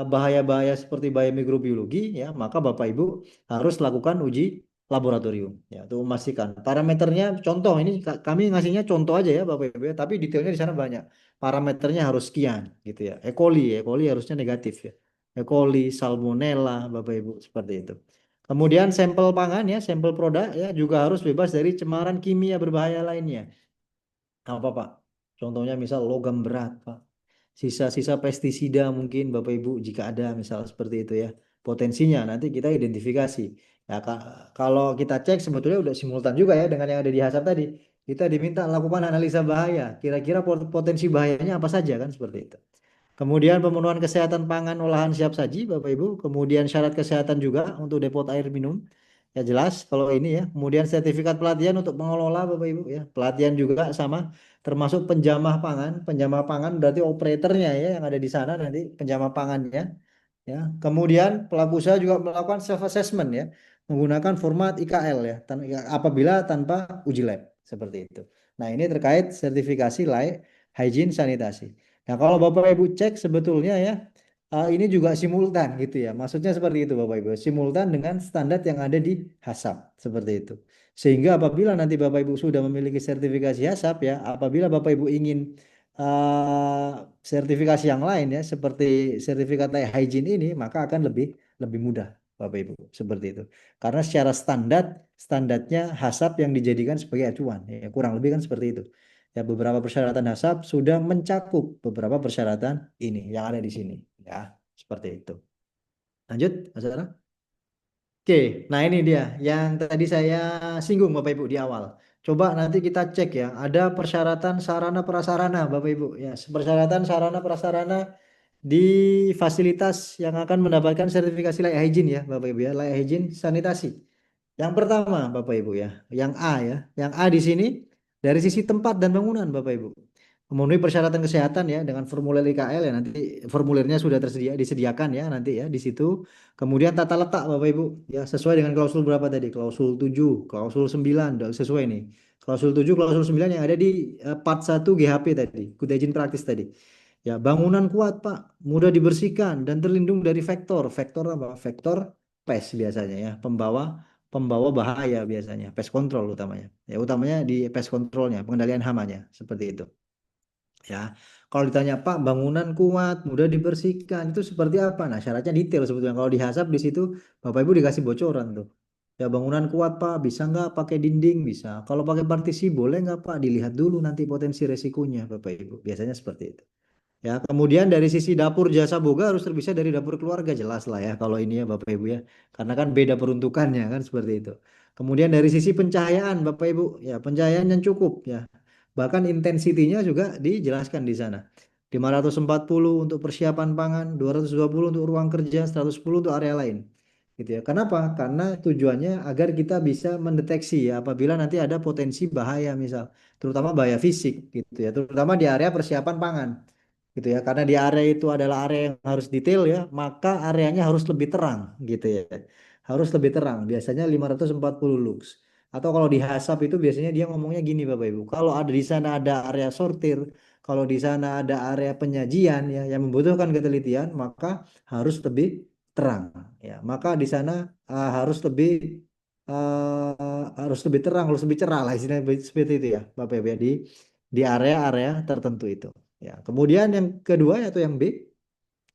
C: bahaya-bahaya seperti bahaya mikrobiologi ya, maka Bapak Ibu harus lakukan uji laboratorium ya untuk memastikan parameternya. Contoh ini kami ngasihnya contoh aja ya Bapak Ibu ya, tapi detailnya di sana banyak. Parameternya harus sekian gitu ya. E. coli harusnya negatif ya. E. coli, salmonella Bapak Ibu seperti itu. Kemudian sampel pangan ya, sampel produk ya juga harus bebas dari cemaran kimia berbahaya lainnya. Apa Pak? Contohnya misal logam berat Pak. Sisa-sisa pestisida mungkin Bapak Ibu jika ada misal seperti itu ya. Potensinya nanti kita identifikasi. Ya, kalau kita cek sebetulnya udah simultan juga ya dengan yang ada di HACCP tadi. Kita diminta lakukan analisa bahaya. Kira-kira potensi bahayanya apa saja kan seperti itu. Kemudian pemenuhan kesehatan pangan olahan siap saji, Bapak Ibu. Kemudian syarat kesehatan juga untuk depot air minum. Ya jelas kalau ini ya. Kemudian sertifikat pelatihan untuk pengelola Bapak Ibu ya. Pelatihan juga sama termasuk penjamah pangan. Penjamah pangan berarti operatornya ya yang ada di sana nanti penjamah pangannya. Ya, kemudian pelaku usaha juga melakukan self assessment ya, menggunakan format IKL ya, ya, apabila tanpa uji lab seperti itu. Nah, ini terkait sertifikasi layak hygiene sanitasi. Nah, kalau Bapak Ibu cek sebetulnya ya, ini juga simultan gitu ya. Maksudnya seperti itu Bapak Ibu, simultan dengan standar yang ada di HACCP seperti itu. Sehingga apabila nanti Bapak Ibu sudah memiliki sertifikasi HACCP ya, apabila Bapak Ibu ingin eh, sertifikasi yang lain ya seperti sertifikat layak hygiene ini maka akan lebih lebih mudah Bapak Ibu seperti itu. Karena secara standarnya HACCP yang dijadikan sebagai acuan ya kurang lebih kan seperti itu. Ya beberapa persyaratan HACCP sudah mencakup beberapa persyaratan ini yang ada di sini ya seperti itu. Lanjut Mas Sarah. Oke, nah ini dia yang tadi saya singgung Bapak Ibu di awal. Coba nanti kita cek ya, ada persyaratan sarana prasarana Bapak Ibu ya, persyaratan sarana prasarana di fasilitas yang akan mendapatkan sertifikasi layak hygiene ya Bapak Ibu ya, layak hygiene sanitasi. Yang pertama Bapak Ibu ya, yang A ya, yang A di sini dari sisi tempat dan bangunan Bapak Ibu. Memenuhi persyaratan kesehatan ya dengan formulir IKL ya nanti formulirnya sudah disediakan ya nanti ya di situ. Kemudian tata letak Bapak Ibu ya sesuai dengan klausul berapa tadi? Klausul 7, klausul 9 udah sesuai nih. Klausul 7, klausul 9 yang ada di part 1 GHP tadi, Good Hygiene Practice tadi. Ya, bangunan kuat Pak, mudah dibersihkan dan terlindung dari vektor. Vektor apa? Vektor pest biasanya ya, pembawa pembawa bahaya biasanya, pest control utamanya. Ya, utamanya di pest controlnya, pengendalian hamanya seperti itu. Ya, kalau ditanya Pak, bangunan kuat, mudah dibersihkan, itu seperti apa? Nah, syaratnya detail sebetulnya. Kalau dihasap di situ, Bapak Ibu dikasih bocoran tuh. Ya, bangunan kuat Pak, bisa nggak pakai dinding? Bisa. Kalau pakai partisi boleh nggak Pak? Dilihat dulu nanti potensi resikonya, Bapak Ibu. Biasanya seperti itu. Ya, kemudian dari sisi dapur jasa boga harus terpisah dari dapur keluarga, jelas lah ya kalau ini ya Bapak Ibu ya. Karena kan beda peruntukannya kan seperti itu. Kemudian dari sisi pencahayaan Bapak Ibu, ya pencahayaan yang cukup ya. Bahkan intensitinya juga dijelaskan di sana. 540 untuk persiapan pangan, 220 untuk ruang kerja, 110 untuk area lain. Gitu ya. Kenapa? Karena tujuannya agar kita bisa mendeteksi ya apabila nanti ada potensi bahaya misal, terutama bahaya fisik gitu ya, terutama di area persiapan pangan gitu ya. Karena di area itu adalah area yang harus detail ya, maka areanya harus lebih terang gitu ya. Harus lebih terang, biasanya 540 lux. Atau kalau di HACCP itu biasanya dia ngomongnya gini Bapak Ibu. Kalau ada di sana ada area sortir, kalau di sana ada area penyajian ya yang membutuhkan ketelitian, maka harus lebih terang ya. Maka di sana harus lebih harus lebih terang, harus lebih cerah lah istilahnya seperti itu ya Bapak Ibu ya di area-area tertentu itu. Ya, kemudian yang kedua yaitu yang B,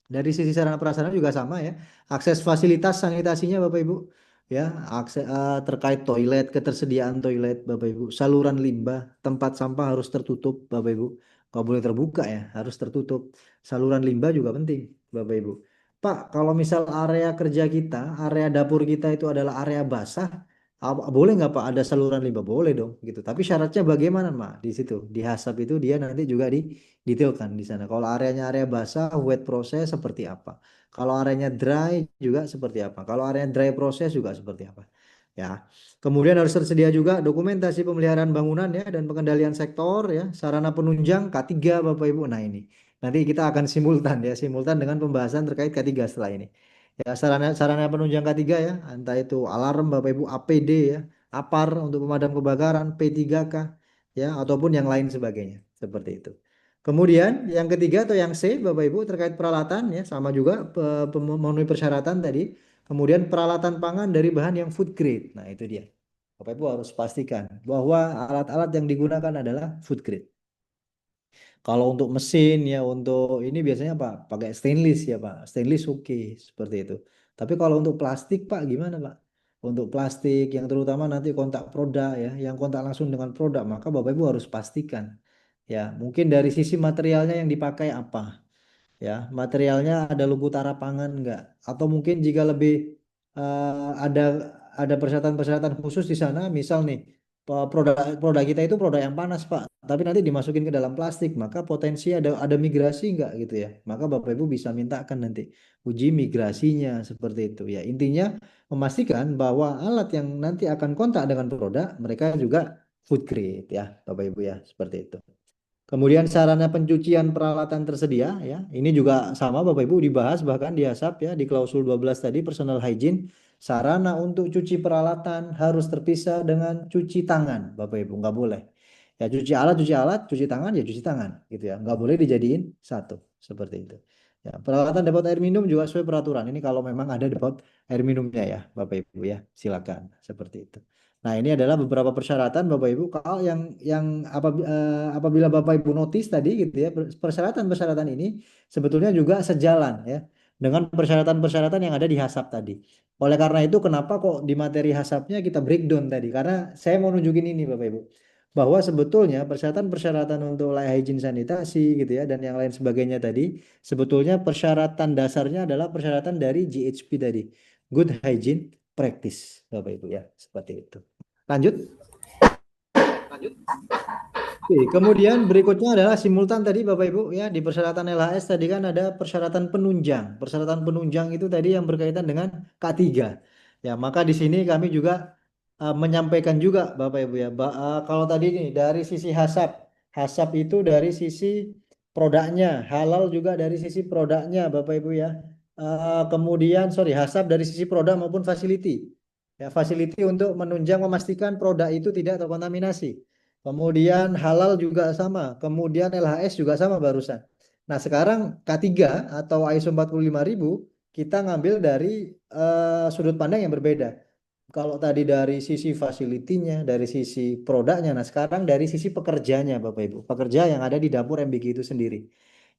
C: dari sisi sarana prasarana juga sama ya. Akses fasilitas sanitasinya Bapak Ibu ya, akses terkait toilet, ketersediaan toilet Bapak Ibu, saluran limbah, tempat sampah harus tertutup Bapak Ibu. Nggak boleh terbuka ya, harus tertutup. Saluran limbah juga penting Bapak Ibu. Pak, kalau misal area kerja kita, area dapur kita itu adalah area basah, boleh nggak Pak ada saluran limbah? Boleh dong gitu. Tapi syaratnya bagaimana Mak? Di situ, di HACCP itu dia nanti juga detailkan di sana. Kalau areanya area basah, wet proses seperti apa? Kalau areanya dry juga seperti apa? Kalau area dry proses juga seperti apa? Ya. Kemudian harus tersedia juga dokumentasi pemeliharaan bangunan ya dan pengendalian sektor ya, sarana penunjang K3 Bapak Ibu. Nah, ini. Nanti kita akan simultan ya, simultan dengan pembahasan terkait K3 setelah ini. Ya, sarana sarana penunjang K3 ya, entah itu alarm Bapak Ibu, APD ya, APAR untuk pemadam kebakaran, P3K ya, ataupun yang lain sebagainya. Seperti itu. Kemudian yang ketiga atau yang C Bapak Ibu terkait peralatan ya sama juga memenuhi persyaratan tadi. Kemudian peralatan pangan dari bahan yang food grade. Nah, itu dia. Bapak Ibu harus pastikan bahwa alat-alat yang digunakan adalah food grade. Kalau untuk mesin ya untuk ini biasanya Pak pakai stainless ya Pak. Stainless oke seperti itu. Tapi kalau untuk plastik Pak gimana Pak? Untuk plastik yang terutama nanti kontak produk ya, yang kontak langsung dengan produk, maka Bapak Ibu harus pastikan ya, mungkin dari sisi materialnya yang dipakai apa ya, materialnya ada logo Tara Pangan enggak? Atau mungkin jika lebih ada persyaratan-persyaratan khusus di sana, misal nih produk kita itu produk yang panas Pak, tapi nanti dimasukin ke dalam plastik, maka potensi ada migrasi nggak gitu ya. Maka Bapak Ibu bisa mintakan nanti uji migrasinya seperti itu ya. Intinya memastikan bahwa alat yang nanti akan kontak dengan produk mereka juga food grade ya Bapak Ibu ya, seperti itu. Kemudian sarana pencucian peralatan tersedia ya. Ini juga sama Bapak Ibu dibahas bahkan di ASAP ya di klausul 12 tadi personal hygiene. Sarana untuk cuci peralatan harus terpisah dengan cuci tangan Bapak Ibu, nggak boleh. Ya cuci alat, cuci tangan ya cuci tangan gitu ya. Nggak boleh dijadiin satu seperti itu. Ya, peralatan depot air minum juga sesuai peraturan. Ini kalau memang ada depot air minumnya ya Bapak Ibu ya, silakan seperti itu. Nah, ini adalah beberapa persyaratan Bapak Ibu. Kalau apabila Bapak Ibu notice tadi gitu ya, persyaratan-persyaratan ini sebetulnya juga sejalan ya dengan persyaratan-persyaratan yang ada di HASAP tadi. Oleh karena itu, kenapa kok di materi HASAPnya kita breakdown tadi? Karena saya mau nunjukin ini Bapak Ibu, bahwa sebetulnya persyaratan-persyaratan untuk layak hygiene sanitasi gitu ya dan yang lain sebagainya tadi, sebetulnya persyaratan dasarnya adalah persyaratan dari GHP tadi, Good Hygiene Practice Bapak Ibu ya, seperti itu. Lanjut. Oke, kemudian berikutnya adalah simultan tadi Bapak Ibu ya di persyaratan LHS tadi kan ada persyaratan penunjang. Persyaratan penunjang itu tadi yang berkaitan dengan K3. Ya, maka di sini kami juga menyampaikan juga Bapak Ibu ya. Kalau tadi nih dari sisi HASAP, HASAP itu dari sisi produknya, halal juga dari sisi produknya Bapak Ibu ya. Kemudian sorry HASAP dari sisi produk maupun facility. Ya, facility untuk menunjang memastikan produk itu tidak terkontaminasi. Kemudian halal juga sama. Kemudian LHS juga sama barusan. Nah sekarang K3 atau ISO 45000 kita ngambil dari sudut pandang yang berbeda. Kalau tadi dari sisi facility-nya, dari sisi produknya, nah sekarang dari sisi pekerjanya Bapak Ibu. Pekerja yang ada di dapur MBG itu sendiri.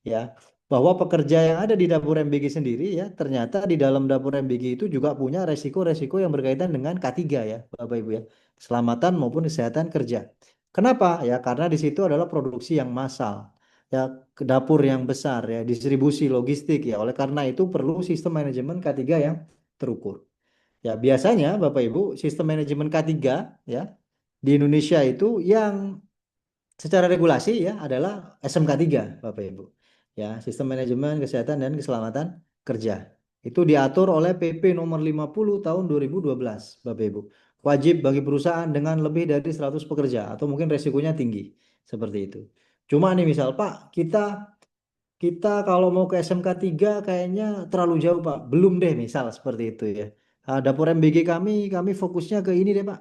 C: Ya, bahwa pekerja yang ada di dapur MBG sendiri ya, ternyata di dalam dapur MBG itu juga punya resiko-resiko yang berkaitan dengan K3 ya, Bapak Ibu ya. Keselamatan maupun kesehatan kerja. Kenapa? Ya, karena di situ adalah produksi yang massal. Ya, ke dapur yang besar ya, distribusi logistik ya. Oleh karena itu perlu sistem manajemen K3 yang terukur. Ya, biasanya Bapak Ibu, sistem manajemen K3 ya di Indonesia itu yang secara regulasi ya adalah SMK3 Bapak Ibu. Ya, Sistem Manajemen Kesehatan dan Keselamatan Kerja. Itu diatur oleh PP nomor 50 tahun 2012 Bapak Ibu. Wajib bagi perusahaan dengan lebih dari 100 pekerja atau mungkin resikonya tinggi seperti itu. Cuma nih misal Pak, kita kalau mau ke SMK 3 kayaknya terlalu jauh Pak. Belum deh misal seperti itu ya. Dapur MBG kami fokusnya ke ini deh Pak.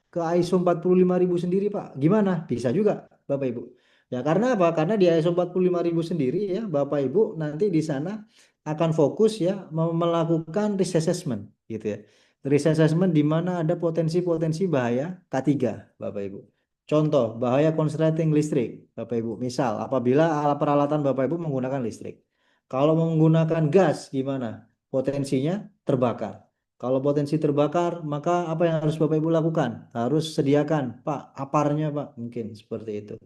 C: Ke ISO 45000 sendiri Pak. Gimana? Bisa juga Bapak Ibu. Ya karena apa? Karena di ISO 45000 sendiri ya Bapak Ibu nanti di sana akan fokus ya melakukan risk assessment gitu ya. Risk assessment di mana ada potensi-potensi bahaya K3 Bapak Ibu. Contoh, bahaya konsleting listrik, Bapak Ibu. Misal, apabila alat peralatan Bapak Ibu menggunakan listrik. Kalau menggunakan gas, gimana? Potensinya terbakar. Kalau potensi terbakar, maka apa yang harus Bapak Ibu lakukan? Harus sediakan, Pak, aparnya, Pak. Mungkin seperti itu.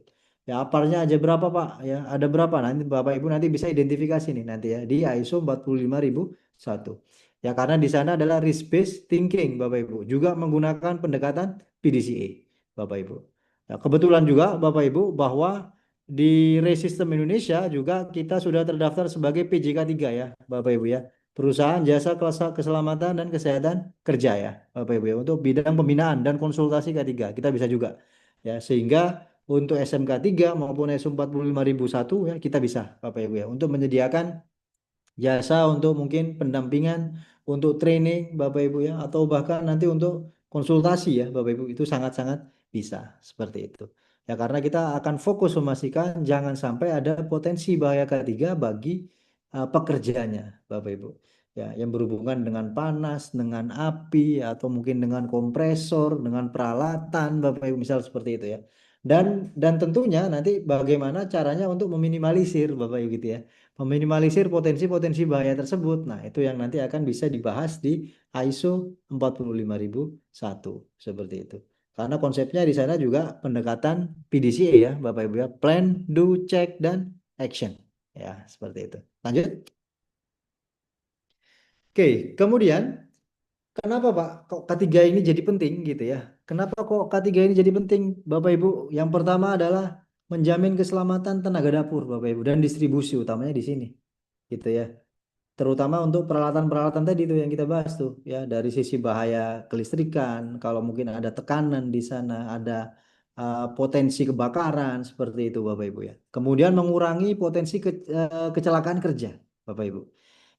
C: Ya, aparnya aja berapa, Pak? Ya, ada berapa? Nanti Bapak Ibu nanti bisa identifikasi nih nanti ya di ISO 45001. Ya, karena di sana adalah risk based thinking, Bapak Ibu. Juga menggunakan pendekatan PDCA, Bapak Ibu. Ya, kebetulan juga Bapak Ibu bahwa di Resistem Indonesia juga kita sudah terdaftar sebagai PJK 3 ya Bapak Ibu ya. Perusahaan Jasa Keselamatan dan Kesehatan Kerja ya Bapak Ibu ya. Untuk bidang pembinaan dan konsultasi K3 kita bisa juga. Ya sehingga untuk SMK 3 maupun SO 45001 ya kita bisa Bapak Ibu ya untuk menyediakan jasa untuk mungkin pendampingan, untuk training Bapak Ibu ya, atau bahkan nanti untuk konsultasi ya Bapak Ibu, itu sangat-sangat bisa seperti itu. Ya karena kita akan fokus memastikan jangan sampai ada potensi bahaya K3 bagi pekerjanya Bapak Ibu. Ya, yang berhubungan dengan panas, dengan api, atau mungkin dengan kompresor, dengan peralatan Bapak Ibu misal seperti itu ya. Dan tentunya nanti bagaimana caranya untuk meminimalisir Bapak Ibu gitu ya meminimalisir potensi-potensi bahaya tersebut. Nah, itu yang nanti akan bisa dibahas di ISO 45001 seperti itu. Karena konsepnya di sana juga pendekatan PDCA ya, Bapak Ibu ya, plan, do, check dan action. Ya, seperti itu. Lanjut. Oke, kemudian kenapa Pak kok K3 ini jadi penting gitu ya? Kenapa kok K3 ini jadi penting, Bapak Ibu? Yang pertama adalah menjamin keselamatan tenaga dapur, Bapak Ibu, dan distribusi utamanya di sini, gitu ya. Terutama untuk peralatan-peralatan tadi itu yang kita bahas tuh, ya, dari sisi bahaya kelistrikan, kalau mungkin ada tekanan di sana, ada potensi kebakaran seperti itu, Bapak Ibu ya. Kemudian mengurangi potensi kecelakaan kerja, Bapak Ibu.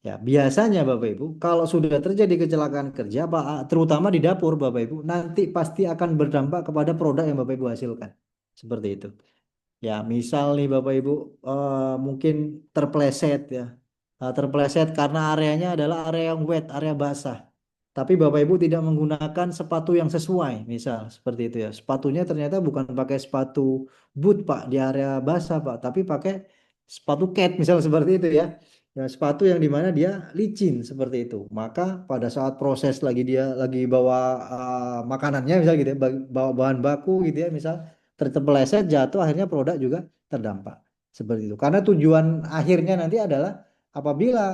C: Ya, biasanya Bapak Ibu, kalau sudah terjadi kecelakaan kerja, terutama di dapur Bapak Ibu, nanti pasti akan berdampak kepada produk yang Bapak Ibu hasilkan. Seperti itu. Ya, misal nih Bapak Ibu mungkin terpleset ya. Terpleset karena areanya adalah area yang wet, area basah. Tapi Bapak Ibu tidak menggunakan sepatu yang sesuai, misal seperti itu ya. Sepatunya ternyata bukan pakai sepatu boot Pak di area basah Pak, tapi pakai sepatu cat misal seperti itu ya. Ya, sepatu yang dimana dia licin seperti itu. Maka pada saat proses lagi dia lagi bawa makanannya misal gitu ya, bawa bahan baku gitu ya, misal terpeleset jatuh akhirnya produk juga terdampak seperti itu. Karena tujuan akhirnya nanti adalah apabila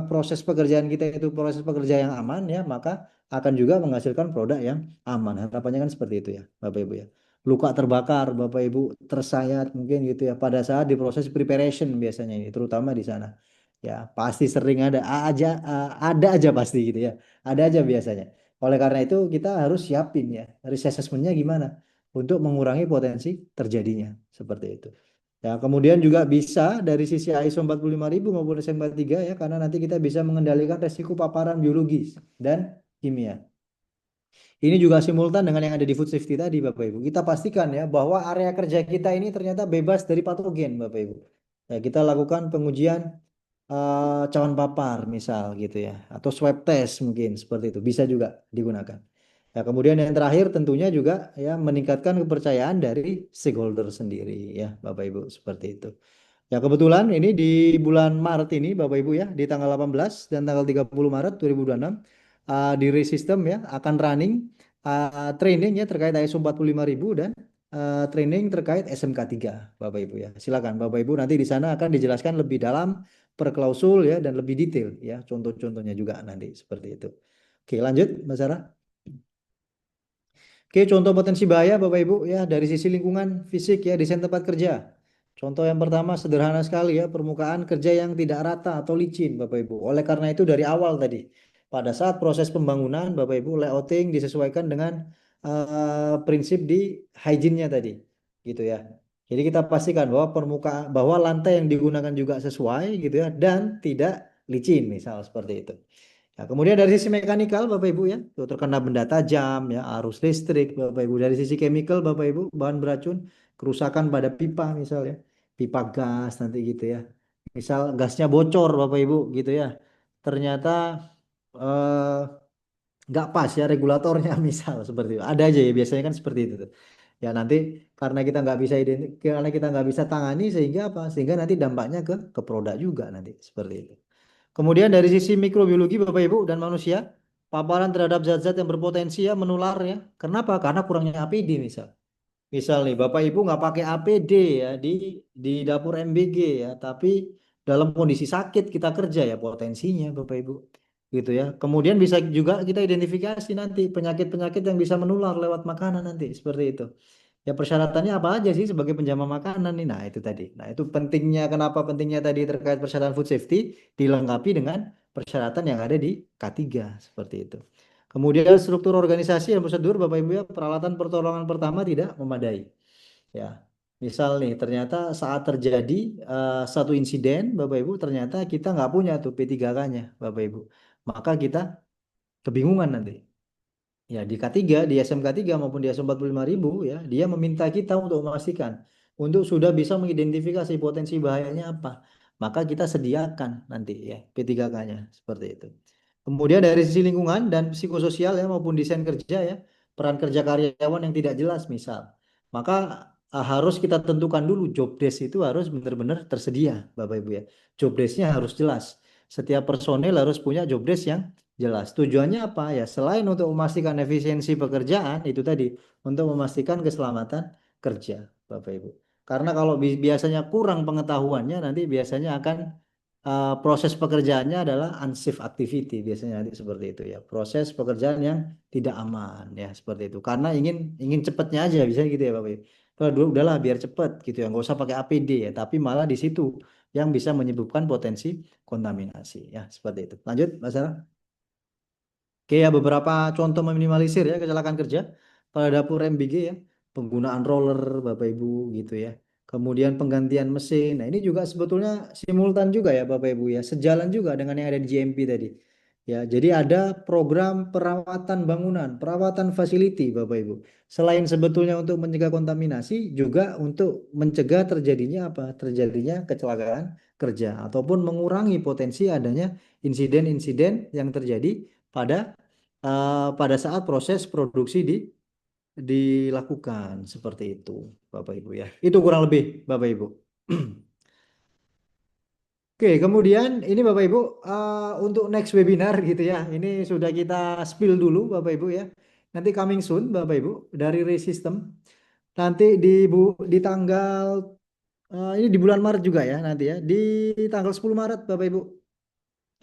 C: proses pekerjaan kita itu proses pekerjaan yang aman ya, maka akan juga menghasilkan produk yang aman. Harapannya kan seperti itu ya, Bapak Ibu ya. Luka terbakar, Bapak Ibu tersayat mungkin gitu ya pada saat di proses preparation biasanya ini, terutama di sana. Ya, pasti sering ada aja pasti gitu ya. Ada aja biasanya. Oleh karena itu kita harus siapin ya, risk assessment-nya gimana untuk mengurangi potensi terjadinya seperti itu. Ya, kemudian juga bisa dari sisi ISO 45000 maupun SM43 ya, karena nanti kita bisa mengendalikan resiko paparan biologis dan kimia. Ini juga simultan dengan yang ada di food safety tadi, Bapak Ibu. Kita pastikan ya bahwa area kerja kita ini ternyata bebas dari patogen, Bapak Ibu. Ya, kita lakukan pengujian cawan papar misal gitu ya, atau swab test mungkin seperti itu bisa juga digunakan. Ya, kemudian yang terakhir tentunya juga ya meningkatkan kepercayaan dari stakeholder sendiri ya, Bapak Ibu seperti itu. Ya, kebetulan ini di bulan Maret ini Bapak Ibu ya, di tanggal 18 dan tanggal 30 Maret 2026 di Race System ya akan running training ya terkait ISO 45000 dan training terkait SMK 3 Bapak Ibu ya. Silakan Bapak Ibu, nanti di sana akan dijelaskan lebih dalam per klausul ya dan lebih detail ya, contoh-contohnya juga nanti seperti itu. Oke, lanjut Mbak Sarah. Oke, contoh potensi bahaya Bapak Ibu ya dari sisi lingkungan fisik ya, desain tempat kerja. Contoh yang pertama sederhana sekali ya, permukaan kerja yang tidak rata atau licin Bapak Ibu. Oleh karena itu dari awal tadi, pada saat proses pembangunan Bapak Ibu, layouting disesuaikan dengan prinsip di hygiene-nya tadi. Gitu ya. Jadi kita pastikan bahwa permukaan bahwa lantai yang digunakan juga sesuai gitu ya dan tidak licin misal seperti itu. Nah, kemudian dari sisi mekanikal Bapak Ibu ya, tuh terkena benda tajam ya, arus listrik Bapak Ibu. Dari sisi chemical Bapak Ibu, bahan beracun, kerusakan pada pipa misal ya, pipa gas nanti gitu ya. Misal gasnya bocor Bapak Ibu gitu ya. Ternyata eh, nggak pas ya regulatornya misal seperti itu. Ada aja ya biasanya kan seperti itu tuh. Ya nanti karena kita nggak bisa karena kita nggak bisa tangani sehingga apa? Sehingga nanti dampaknya ke produk juga nanti seperti itu. Kemudian dari sisi mikrobiologi Bapak Ibu dan manusia, paparan terhadap zat-zat yang berpotensi ya menular ya. Kenapa? Karena kurangnya APD misal. Misal nih Bapak Ibu nggak pakai APD ya di dapur MBG ya, tapi dalam kondisi sakit kita kerja ya potensinya Bapak Ibu. Gitu ya. Kemudian bisa juga kita identifikasi nanti penyakit-penyakit yang bisa menular lewat makanan nanti seperti itu. Ya persyaratannya apa aja sih sebagai penjama makanan nih? Nah itu tadi. Nah itu pentingnya kenapa pentingnya tadi terkait persyaratan food safety dilengkapi dengan persyaratan yang ada di K3 seperti itu. Kemudian struktur organisasi dan prosedur Bapak Ibu ya peralatan pertolongan pertama tidak memadai. Ya, misal nih ternyata saat terjadi satu insiden Bapak Ibu ternyata kita nggak punya tuh P3K-nya Bapak Ibu. Maka kita kebingungan nanti. Ya, di K3, di SMK 3 maupun di SM 45000 ya, dia meminta kita untuk memastikan untuk sudah bisa mengidentifikasi potensi bahayanya apa. Maka kita sediakan nanti ya P3K-nya seperti itu. Kemudian dari sisi lingkungan dan psikososial ya maupun desain kerja ya, peran kerja karyawan yang tidak jelas misal. Maka harus kita tentukan dulu job desk itu harus benar-benar tersedia Bapak Ibu ya. Job desk-nya harus jelas. Setiap personel harus punya job desk yang jelas. Tujuannya apa ya? Selain untuk memastikan efisiensi pekerjaan, itu tadi untuk memastikan keselamatan kerja, Bapak Ibu. Karena kalau biasanya kurang pengetahuannya, nanti biasanya akan proses pekerjaannya adalah unsafe activity biasanya nanti seperti itu ya. Proses pekerjaan yang tidak aman ya seperti itu. Karena ingin ingin cepatnya aja bisa gitu ya Bapak Ibu. Kalau dulu udahlah biar cepet gitu ya, nggak usah pakai APD ya. Tapi malah di situ yang bisa menyebabkan potensi kontaminasi ya seperti itu. Lanjut, Mas Sarah. Oke ya, beberapa contoh meminimalisir ya kecelakaan kerja pada dapur MBG ya. Penggunaan roller Bapak Ibu gitu ya. Kemudian penggantian mesin. Nah, ini juga sebetulnya simultan juga ya Bapak Ibu ya. Sejalan juga dengan yang ada di GMP tadi. Ya, jadi ada program perawatan bangunan, perawatan facility Bapak Ibu. Selain sebetulnya untuk mencegah kontaminasi, juga untuk mencegah terjadinya apa? Terjadinya kecelakaan kerja ataupun mengurangi potensi adanya insiden-insiden yang terjadi pada saat proses produksi dilakukan seperti itu, Bapak Ibu ya. Itu kurang lebih, Bapak Ibu. Oke, kemudian ini Bapak Ibu untuk next webinar gitu ya. Ini sudah kita spill dulu Bapak Ibu ya. Nanti coming soon Bapak Ibu dari Ray System. Nanti di tanggal ini di bulan Maret juga ya nanti ya. Di tanggal 10 Maret Bapak Ibu.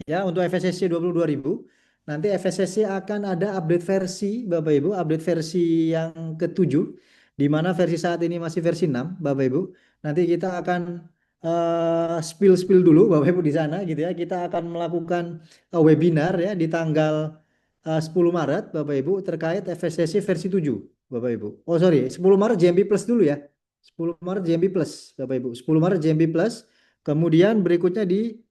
C: Ya, untuk FSSC 22.000 nanti FSSC akan ada update versi Bapak Ibu, update versi yang ketujuh, di mana versi saat ini masih versi 6 Bapak Ibu. Nanti kita akan spill dulu Bapak Ibu di sana gitu ya. Kita akan melakukan webinar ya di tanggal 10 Maret Bapak Ibu terkait FSSC versi 7 Bapak Ibu. Oh sorry, 10 Maret JMP Plus dulu ya. 10 Maret JMP Plus Bapak Ibu. 10 Maret JMP Plus. Kemudian berikutnya di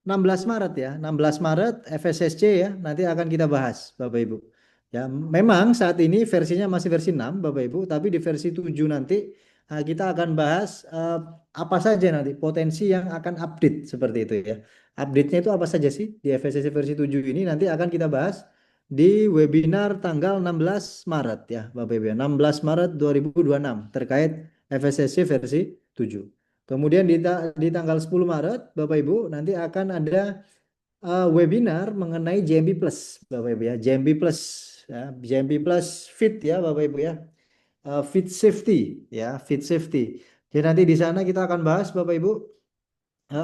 C: 16 Maret ya, 16 Maret FSSC ya, nanti akan kita bahas Bapak Ibu. Ya, memang saat ini versinya masih versi 6 Bapak Ibu, tapi di versi 7 nanti kita akan bahas apa saja nanti potensi yang akan update seperti itu ya. Update-nya itu apa saja sih di FSSC versi 7 ini nanti akan kita bahas di webinar tanggal 16 Maret ya Bapak Ibu ya. 16 Maret 2026 terkait FSSC versi 7. Kemudian di tanggal 10 Maret, Bapak Ibu, nanti akan ada webinar mengenai JMP Plus, Bapak Ibu ya. JMP Plus, ya. JMP Plus Fit ya, Bapak Ibu ya. Fit Safety, ya, Fit Safety. Jadi nanti di sana kita akan bahas, Bapak Ibu,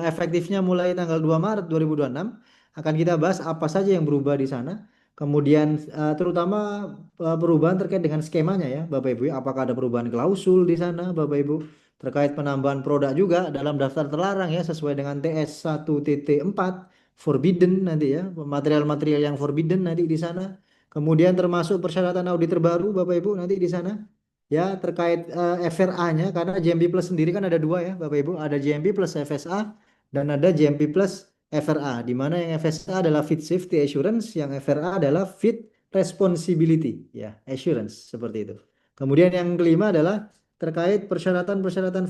C: efektifnya mulai tanggal 2 Maret 2026 akan kita bahas apa saja yang berubah di sana. Kemudian terutama perubahan terkait dengan skemanya ya Bapak Ibu ya. Apakah ada perubahan klausul di sana Bapak Ibu terkait penambahan produk juga dalam daftar terlarang ya sesuai dengan TS 1.4 forbidden nanti ya, material-material yang forbidden nanti di sana. Kemudian termasuk persyaratan audit terbaru Bapak Ibu nanti di sana ya terkait FRA-nya karena GMP Plus sendiri kan ada dua ya Bapak Ibu, ada GMP Plus FSA dan ada GMP Plus FRA, di mana yang FSA adalah Fit Safety Assurance, yang FRA adalah Fit Responsibility ya Assurance seperti itu. Kemudian yang kelima adalah terkait persyaratan-persyaratan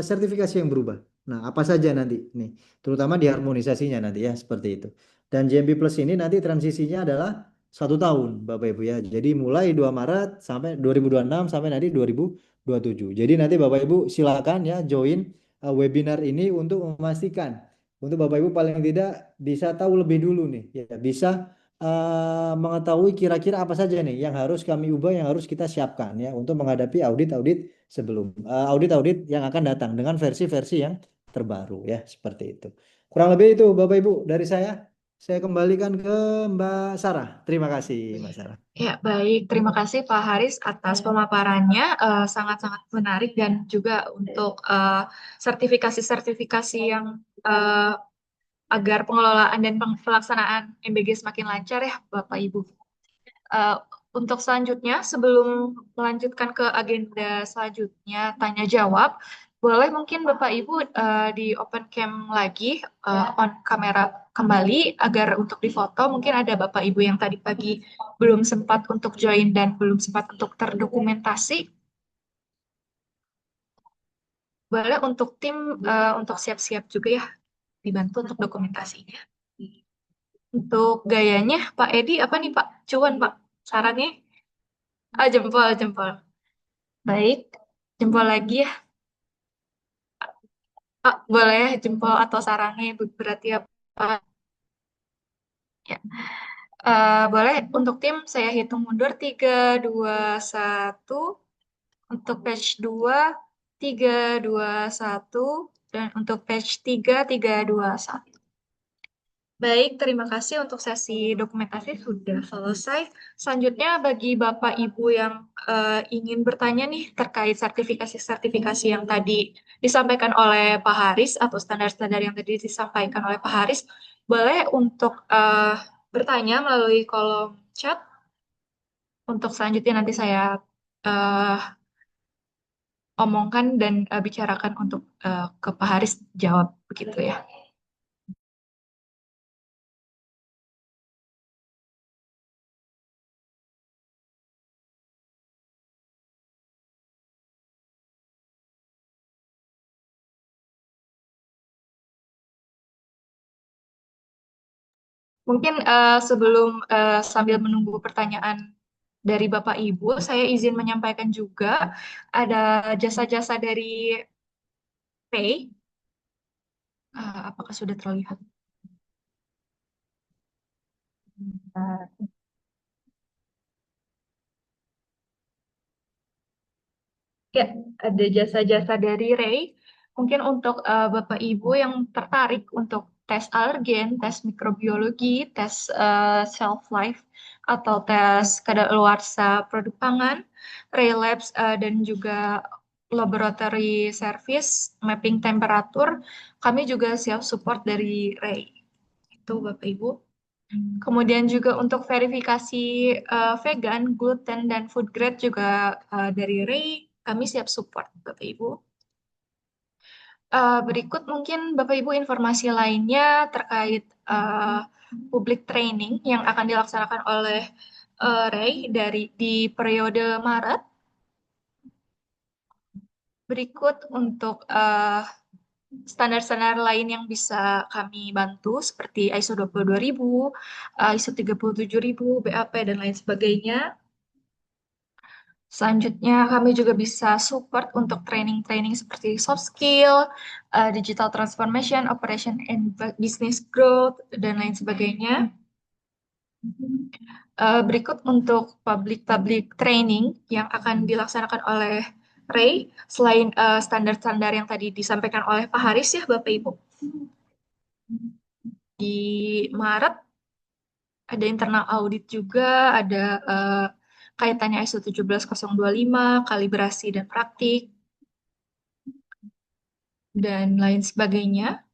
C: sertifikasi yang berubah. Nah, apa saja nanti nih, terutama di harmonisasinya nanti ya seperti itu. Dan GMP Plus ini nanti transisinya adalah 1 tahun Bapak Ibu ya. Jadi mulai 2 Maret sampai 2026 sampai nanti 2027. Jadi nanti Bapak Ibu silakan ya join webinar ini untuk memastikan untuk Bapak Ibu paling tidak bisa tahu lebih dulu nih ya, bisa mengetahui kira-kira apa saja nih yang harus kami ubah, yang harus kita siapkan ya untuk menghadapi audit-audit sebelum audit-audit yang akan datang dengan versi-versi yang terbaru ya seperti itu. Kurang lebih itu Bapak Ibu dari saya. Saya kembalikan ke Mbak Sarah. Terima kasih, Mbak Sarah.
A: Ya, baik. Terima kasih Pak Haris atas pemaparannya. Sangat-sangat menarik dan juga untuk sertifikasi-sertifikasi yang agar pengelolaan dan pelaksanaan MBG semakin lancar ya, Bapak Ibu. Uh, untuk selanjutnya, sebelum melanjutkan ke agenda selanjutnya, tanya jawab, boleh mungkin Bapak Ibu di open cam lagi, on kamera kembali, agar untuk difoto, mungkin ada Bapak Ibu yang tadi pagi belum sempat untuk join dan belum sempat untuk terdokumentasi. Boleh untuk tim untuk siap-siap juga ya, dibantu untuk dokumentasinya. Untuk gayanya, Pak Edi, apa nih Pak? Cuan Pak, sarannya? Ah, jempol, jempol. Baik, jempol lagi ya. Ah, boleh jempol atau sarangnya berarti apa? Ya. Boleh untuk tim saya hitung mundur 3, 2, 1. Untuk page 2, 3, 2, 1. Dan untuk page 3, 3, 2, 1. Baik, terima kasih untuk sesi dokumentasi sudah selesai. Selanjutnya bagi Bapak Ibu yang ingin bertanya nih terkait sertifikasi-sertifikasi yang tadi disampaikan oleh Pak Haris atau standar-standar yang tadi disampaikan oleh Pak Haris, boleh untuk bertanya melalui kolom chat. Untuk selanjutnya nanti saya eh, omongkan dan bicarakan untuk ke Pak Haris jawab begitu ya. Mungkin sebelum sambil menunggu pertanyaan dari Bapak Ibu, saya izin menyampaikan juga ada jasa-jasa dari Pay. Apakah sudah terlihat? Ya, ada jasa-jasa dari Ray. Mungkin untuk Bapak Ibu yang tertarik untuk tes alergen, tes mikrobiologi, tes shelf life, atau tes kadaluarsa produk pangan, Ray Labs, dan juga laboratory service, mapping temperatur, kami juga siap support dari Ray. Itu Bapak Ibu. Kemudian juga untuk verifikasi vegan, gluten, dan food grade juga dari Ray, kami siap support, Bapak Ibu. Berikut mungkin Bapak Ibu informasi lainnya terkait public training yang akan dilaksanakan oleh Ray di periode Maret. Berikut untuk standar-standar lain yang bisa kami bantu seperti ISO 22000, ISO 37000, BAP, dan lain sebagainya. Selanjutnya, kami juga bisa support untuk training-training seperti soft skill, digital transformation, operation and business growth, dan lain sebagainya. Berikut untuk public training yang akan dilaksanakan oleh Ray, selain standar-standar yang tadi disampaikan oleh Pak Haris ya, Bapak Ibu. Di Maret ada internal audit juga, ada kaitannya ISO 17025, kalibrasi dan praktik, dan lain sebagainya.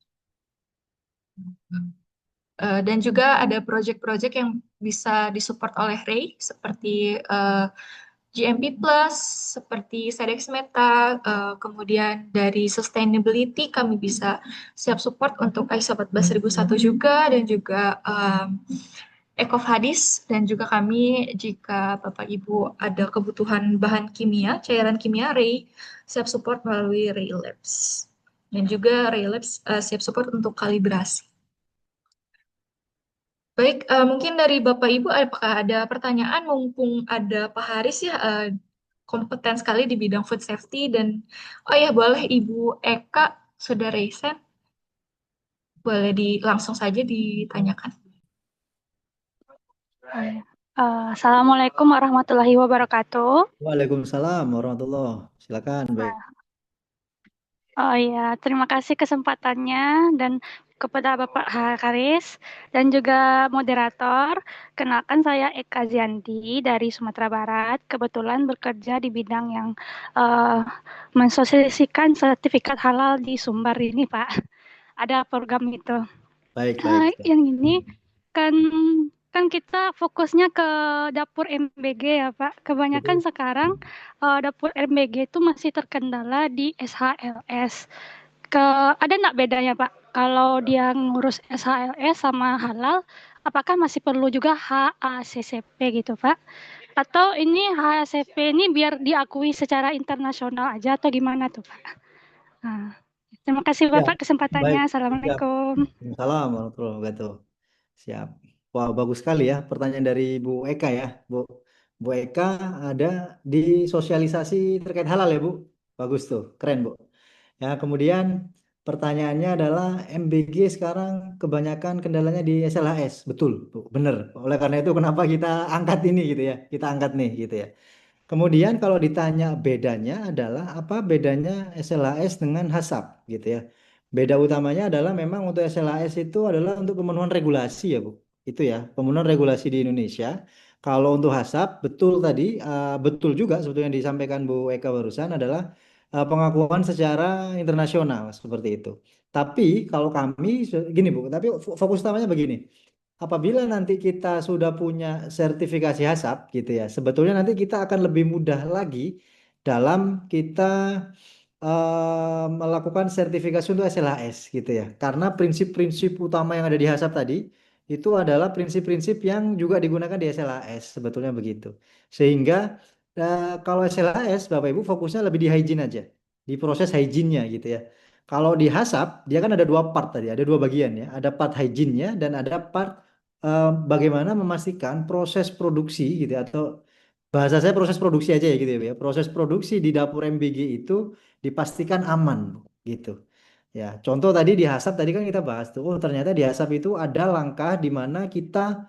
A: Dan juga ada proyek-proyek yang bisa disupport oleh Ray, seperti GMP Plus, seperti SEDEX Meta, kemudian dari sustainability kami bisa siap support untuk ISO 14001 juga, dan juga EcoVadis, dan juga kami jika Bapak Ibu ada kebutuhan bahan kimia, cairan kimia, Ray siap support melalui Ray Labs. Dan juga Ray Labs siap support untuk kalibrasi. Baik, mungkin dari Bapak Ibu, apakah ada pertanyaan mumpung ada Pak Haris ya, kompeten sekali di bidang food safety dan oh ya boleh Ibu Eka sudah resign, boleh langsung saja ditanyakan.
D: Assalamualaikum warahmatullahi wabarakatuh.
C: Waalaikumsalam warahmatullah. Silakan, baik.
D: Oh iya, terima kasih kesempatannya dan kepada Bapak Haris dan juga moderator. Kenalkan saya Eka Zianti dari Sumatera Barat. Kebetulan bekerja di bidang yang mensosialisasikan sertifikat halal di Sumbar ini, Pak. Ada program itu.
C: Baik, baik.
D: Yang ini kan kan kita fokusnya ke dapur MBG ya Pak. Kebanyakan sekarang dapur MBG itu masih terkendala di SHLS. Ada nggak bedanya Pak? Kalau dia ngurus SHLS sama halal, apakah masih perlu juga HACCP gitu Pak? Atau ini HACCP ini biar diakui secara internasional aja atau gimana tuh Pak? Nah, terima kasih
C: Ya,
D: Bapak
C: baik.
D: kesempatannya.
C: Siap.
D: Assalamualaikum.
C: Salam warahmatullahi wabarakatuh. Siap. Wah, bagus sekali ya pertanyaan dari Bu Eka ya. Bu Eka ada di sosialisasi terkait halal ya, Bu. Bagus tuh, keren, Bu. Ya, kemudian pertanyaannya adalah MBG sekarang kebanyakan kendalanya di SLHS. Betul, Bu. Bener. Oleh karena itu kenapa kita angkat ini gitu ya. Kita angkat nih gitu ya. Kemudian kalau ditanya bedanya adalah apa bedanya SLHS dengan HACCP gitu ya. Beda utamanya adalah memang untuk SLAS itu adalah untuk pemenuhan regulasi ya Bu. Itu ya, pemenuhan regulasi di Indonesia. Kalau untuk HASAP, betul tadi, betul juga sebetulnya yang disampaikan Bu Eka barusan adalah pengakuan secara internasional seperti itu. Tapi kalau kami, gini Bu, tapi fokus utamanya begini. Apabila nanti kita sudah punya sertifikasi HASAP gitu ya, sebetulnya nanti kita akan lebih mudah lagi dalam kita melakukan sertifikasi untuk SLAS gitu ya. Karena prinsip-prinsip utama yang ada di HASAP tadi itu adalah prinsip-prinsip yang juga digunakan di SLAS sebetulnya begitu. Sehingga kalau SLAS Bapak Ibu fokusnya lebih di hygiene aja, di proses hygiene-nya gitu ya. Kalau di HASAP dia kan ada dua part tadi, ada dua bagian ya. Ada part hygiene-nya dan ada part bagaimana memastikan proses produksi gitu ya, atau bahasa saya proses produksi aja ya gitu ya. Proses produksi di dapur MBG itu dipastikan aman gitu. Ya, contoh tadi di HASAP tadi kan kita bahas tuh, oh ternyata di HASAP itu ada langkah di mana kita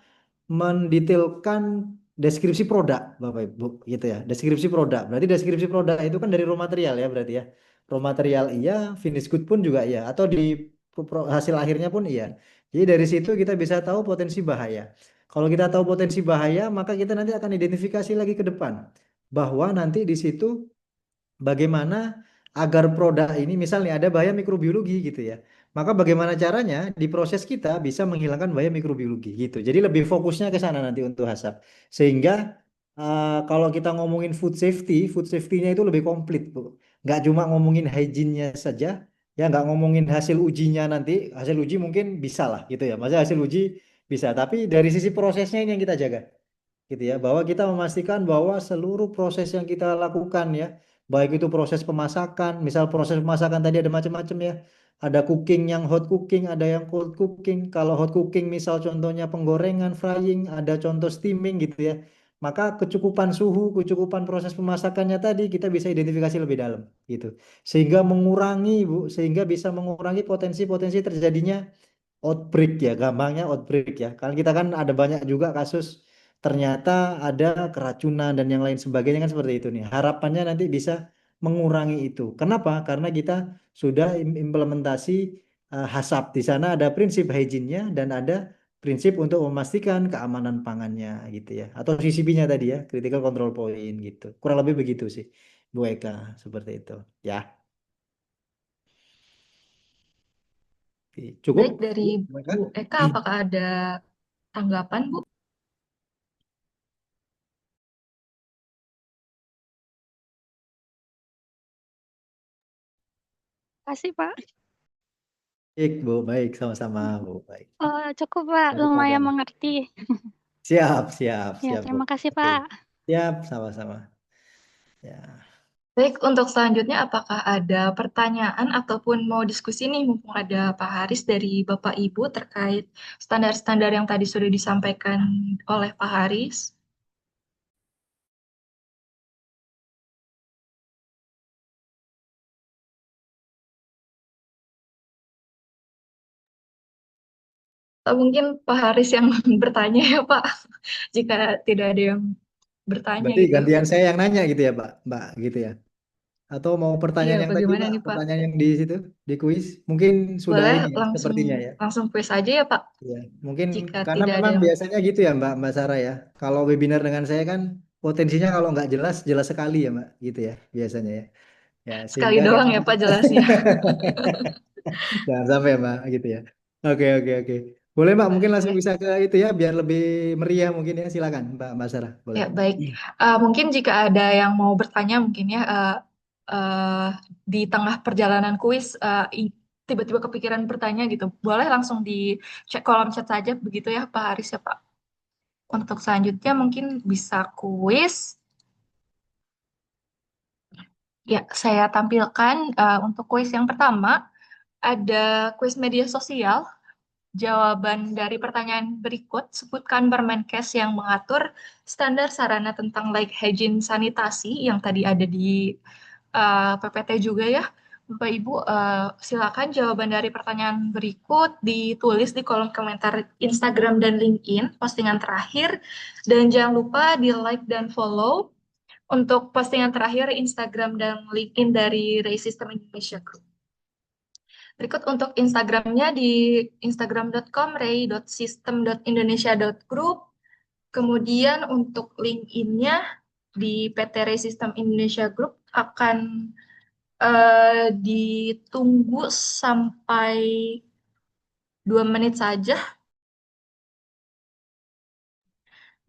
C: mendetailkan deskripsi produk, Bapak Ibu, gitu ya. Deskripsi produk. Berarti deskripsi produk itu kan dari raw material ya, berarti ya. Raw material iya, finish good pun juga iya, atau di hasil akhirnya pun iya. Jadi dari situ kita bisa tahu potensi bahaya. Kalau kita tahu potensi bahaya, maka kita nanti akan identifikasi lagi ke depan bahwa nanti di situ bagaimana agar produk ini misalnya ada bahaya mikrobiologi gitu ya. Maka bagaimana caranya di proses kita bisa menghilangkan bahaya mikrobiologi gitu. Jadi lebih fokusnya ke sana nanti untuk HACCP. Sehingga kalau kita ngomongin food safety-nya itu lebih komplit, Bu. Nggak cuma ngomongin hygiene-nya saja, ya nggak ngomongin hasil ujinya nanti. Hasil uji mungkin bisa lah gitu ya. Maksudnya hasil uji bisa, tapi dari sisi prosesnya ini yang kita jaga gitu ya, bahwa kita memastikan bahwa seluruh proses yang kita lakukan ya, baik itu proses pemasakan, misal proses pemasakan tadi ada macam-macam ya, ada cooking yang hot cooking, ada yang cold cooking. Kalau hot cooking misal contohnya penggorengan, frying, ada contoh steaming gitu ya, maka kecukupan suhu, kecukupan proses pemasakannya tadi kita bisa identifikasi lebih dalam gitu, sehingga mengurangi Bu, sehingga bisa mengurangi potensi-potensi terjadinya outbreak ya, gampangnya outbreak ya. Karena kita kan ada banyak juga kasus ternyata ada keracunan dan yang lain sebagainya kan seperti itu nih. Harapannya nanti bisa mengurangi itu. Kenapa? Karena kita sudah implementasi HACCP. Di sana ada prinsip hygiene-nya dan ada prinsip untuk memastikan keamanan pangannya gitu ya. Atau CCP-nya tadi ya, critical control point gitu. Kurang lebih begitu sih, Bu Eka, seperti itu. Ya, cukup,
A: Baik, dari
C: Bu Eka?
A: Bu Eka, apakah ada tanggapan, Bu?
D: Kasih Pak.
C: Baik, Bu. Baik, sama-sama, Bu. Baik.
D: Cukup Pak, lumayan
C: Sama-sama.
D: mengerti.
C: Siap, siap,
D: Ya,
C: siap, Bu.
D: terima kasih
C: Oke.
D: Pak.
C: Siap, sama-sama. Ya.
A: Baik, untuk selanjutnya apakah ada pertanyaan ataupun mau diskusi nih, mumpung ada Pak Haris dari Bapak Ibu terkait standar-standar yang tadi sudah disampaikan oleh Pak Haris? Atau mungkin Pak Haris yang bertanya ya Pak, jika tidak ada yang bertanya
C: Berarti
A: gitu.
C: gantian saya yang nanya gitu ya, Pak, Mbak, gitu ya. Atau mau
A: Iya,
C: pertanyaan yang tadi,
A: bagaimana
C: Pak,
A: nih Pak?
C: pertanyaan yang di situ, di kuis, mungkin sudah
A: Boleh
C: ini ya,
A: langsung
C: sepertinya ya.
A: langsung kuis aja ya Pak,
C: Ya, mungkin
A: jika
C: karena
A: tidak ada
C: memang
A: yang...
C: biasanya gitu ya, Mbak Sarah ya. Kalau webinar dengan saya kan potensinya kalau nggak jelas, jelas sekali ya, Mbak, gitu ya, biasanya ya. Ya,
A: Sekali
C: sehingga
A: doang
C: memang
A: ya Pak jelasnya.
C: jangan sampai Mbak gitu ya. Oke, oke, oke. Boleh Mbak, mungkin langsung
A: Boleh.
C: bisa ke itu ya biar lebih meriah mungkin ya. Silakan Mbak Sarah, boleh.
A: Ya, baik. Mungkin jika ada yang mau bertanya mungkin ya eh, di tengah perjalanan kuis tiba-tiba kepikiran bertanya gitu. Boleh langsung di cek kolom chat saja begitu ya Pak Haris ya Pak. Untuk selanjutnya mungkin bisa kuis. Ya, saya tampilkan untuk kuis yang pertama ada kuis media sosial. Jawaban dari pertanyaan berikut, sebutkan Permenkes yang mengatur standar sarana tentang like hygiene sanitasi yang tadi ada di PPT juga ya. Bapak Ibu, silakan jawaban dari pertanyaan berikut ditulis di kolom komentar Instagram dan LinkedIn postingan terakhir. Dan jangan lupa di like dan follow untuk postingan terakhir Instagram dan LinkedIn dari Ray System Indonesia Group. Berikut untuk Instagramnya di instagram.com rei.system.indonesia.group. Kemudian untuk LinkedIn-nya di PT Rei System Indonesia Group akan ditunggu sampai 2 menit saja,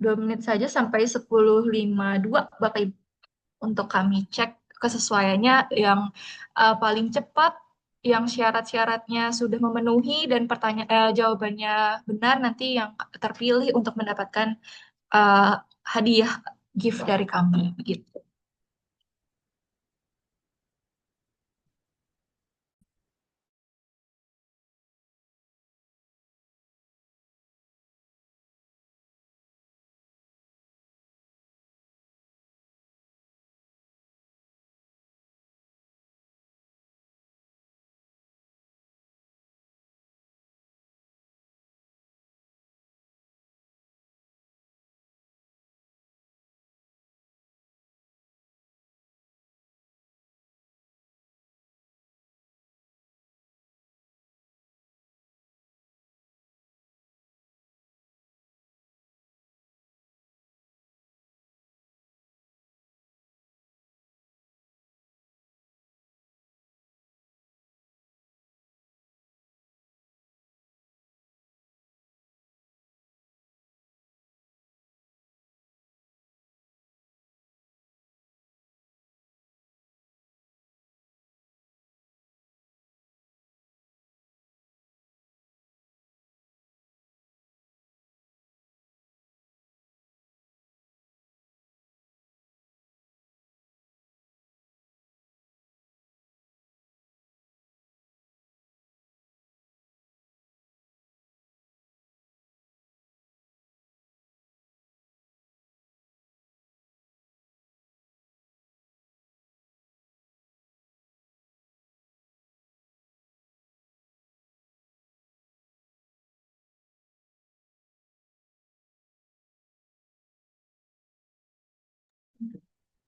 A: 2 menit saja sampai 10.52 Bapak Ibu untuk kami cek kesesuaiannya yang paling cepat, yang syarat-syaratnya sudah memenuhi dan jawabannya benar nanti yang terpilih untuk mendapatkan eh, hadiah gift dari kami gitu.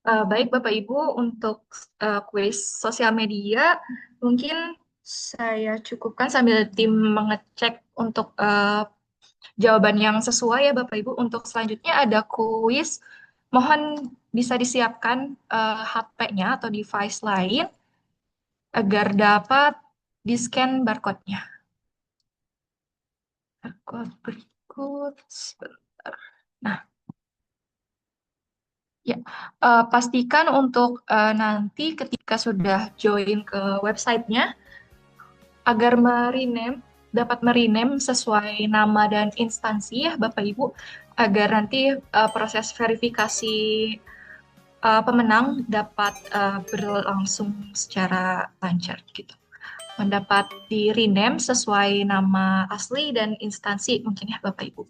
A: Baik Bapak Ibu, untuk kuis sosial media mungkin saya cukupkan sambil tim mengecek untuk jawaban yang sesuai ya Bapak Ibu. Untuk selanjutnya ada kuis, mohon bisa disiapkan HP-nya atau device lain agar dapat di-scan barcode-nya. Barcode berikut sebentar. Nah, ya, pastikan untuk nanti ketika sudah join ke websitenya agar dapat merename sesuai nama dan instansi ya Bapak Ibu, agar nanti proses verifikasi pemenang dapat berlangsung secara lancar gitu. Mendapat di rename sesuai nama asli dan instansi mungkin ya Bapak Ibu.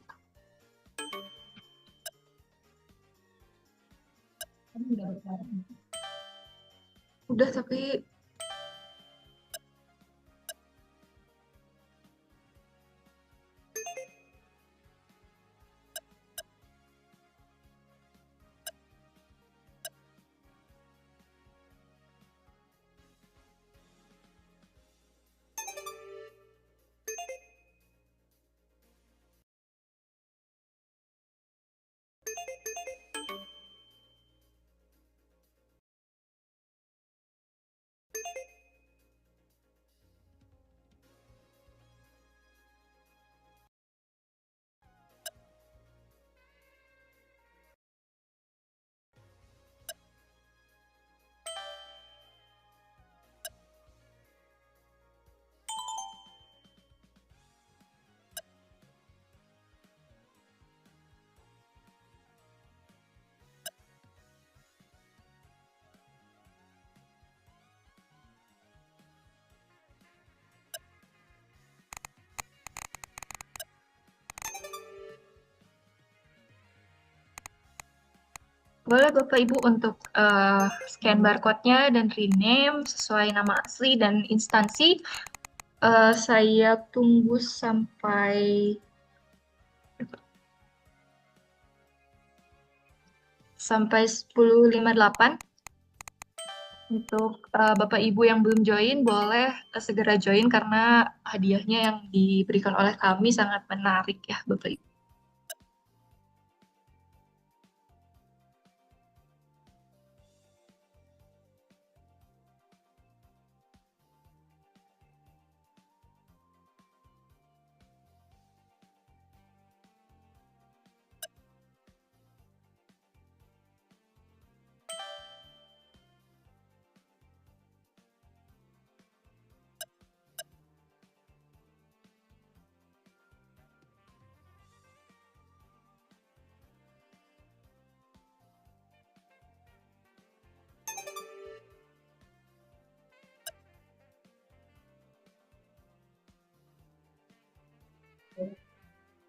A: Udah tapi boleh Bapak Ibu untuk scan barcode-nya dan rename sesuai nama asli dan instansi. Saya tunggu sampai 10.58. Untuk Bapak Ibu yang belum join, boleh segera join karena hadiahnya yang diberikan oleh kami sangat menarik ya, Bapak Ibu.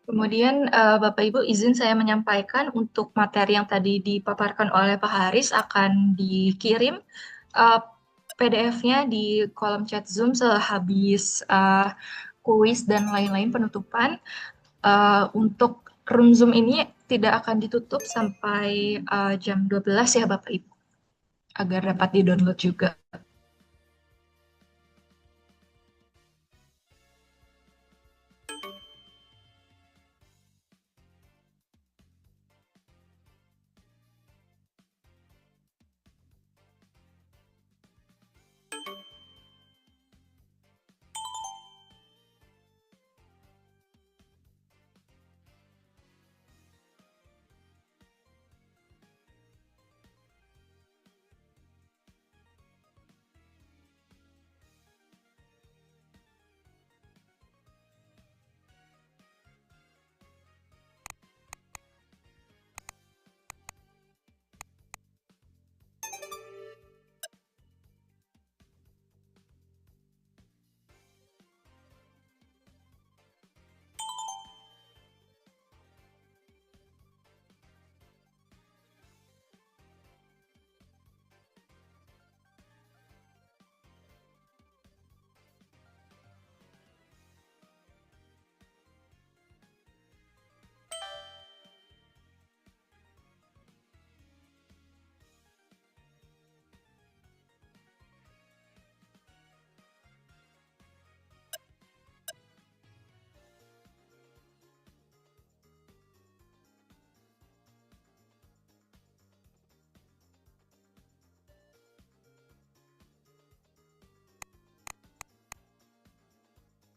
A: Kemudian Bapak Ibu izin saya menyampaikan untuk materi yang tadi dipaparkan oleh Pak Haris akan dikirim eh, PDF-nya di kolom chat Zoom sehabis kuis dan lain-lain penutupan. Untuk room Zoom ini tidak akan ditutup sampai jam 12 ya Bapak Ibu, agar dapat di-download juga.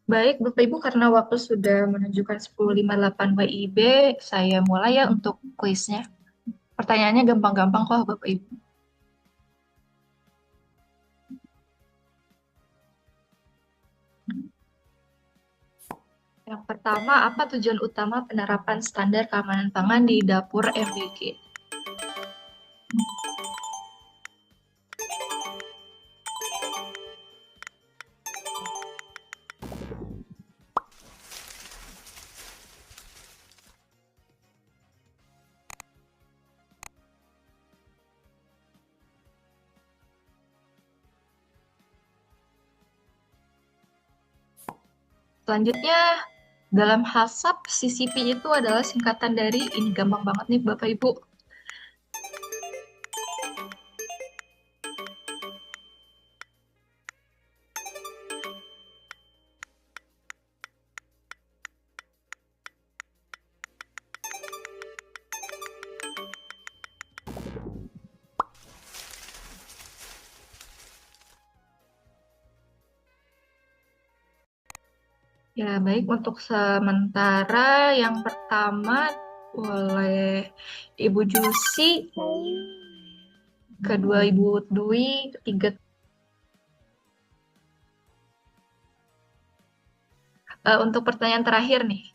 A: Baik, Bapak Ibu, karena waktu sudah menunjukkan 10.58 WIB, saya mulai ya untuk kuisnya. Pertanyaannya gampang-gampang kok, Bapak Ibu. Yang pertama, apa tujuan utama penerapan standar keamanan pangan di dapur MBG? Selanjutnya, dalam HACCP, CCP itu adalah singkatan dari, ini gampang banget nih Bapak Ibu. Ya, baik. Untuk sementara yang pertama oleh Ibu Jusi, kedua Ibu Dwi, ketiga. Untuk pertanyaan terakhir nih,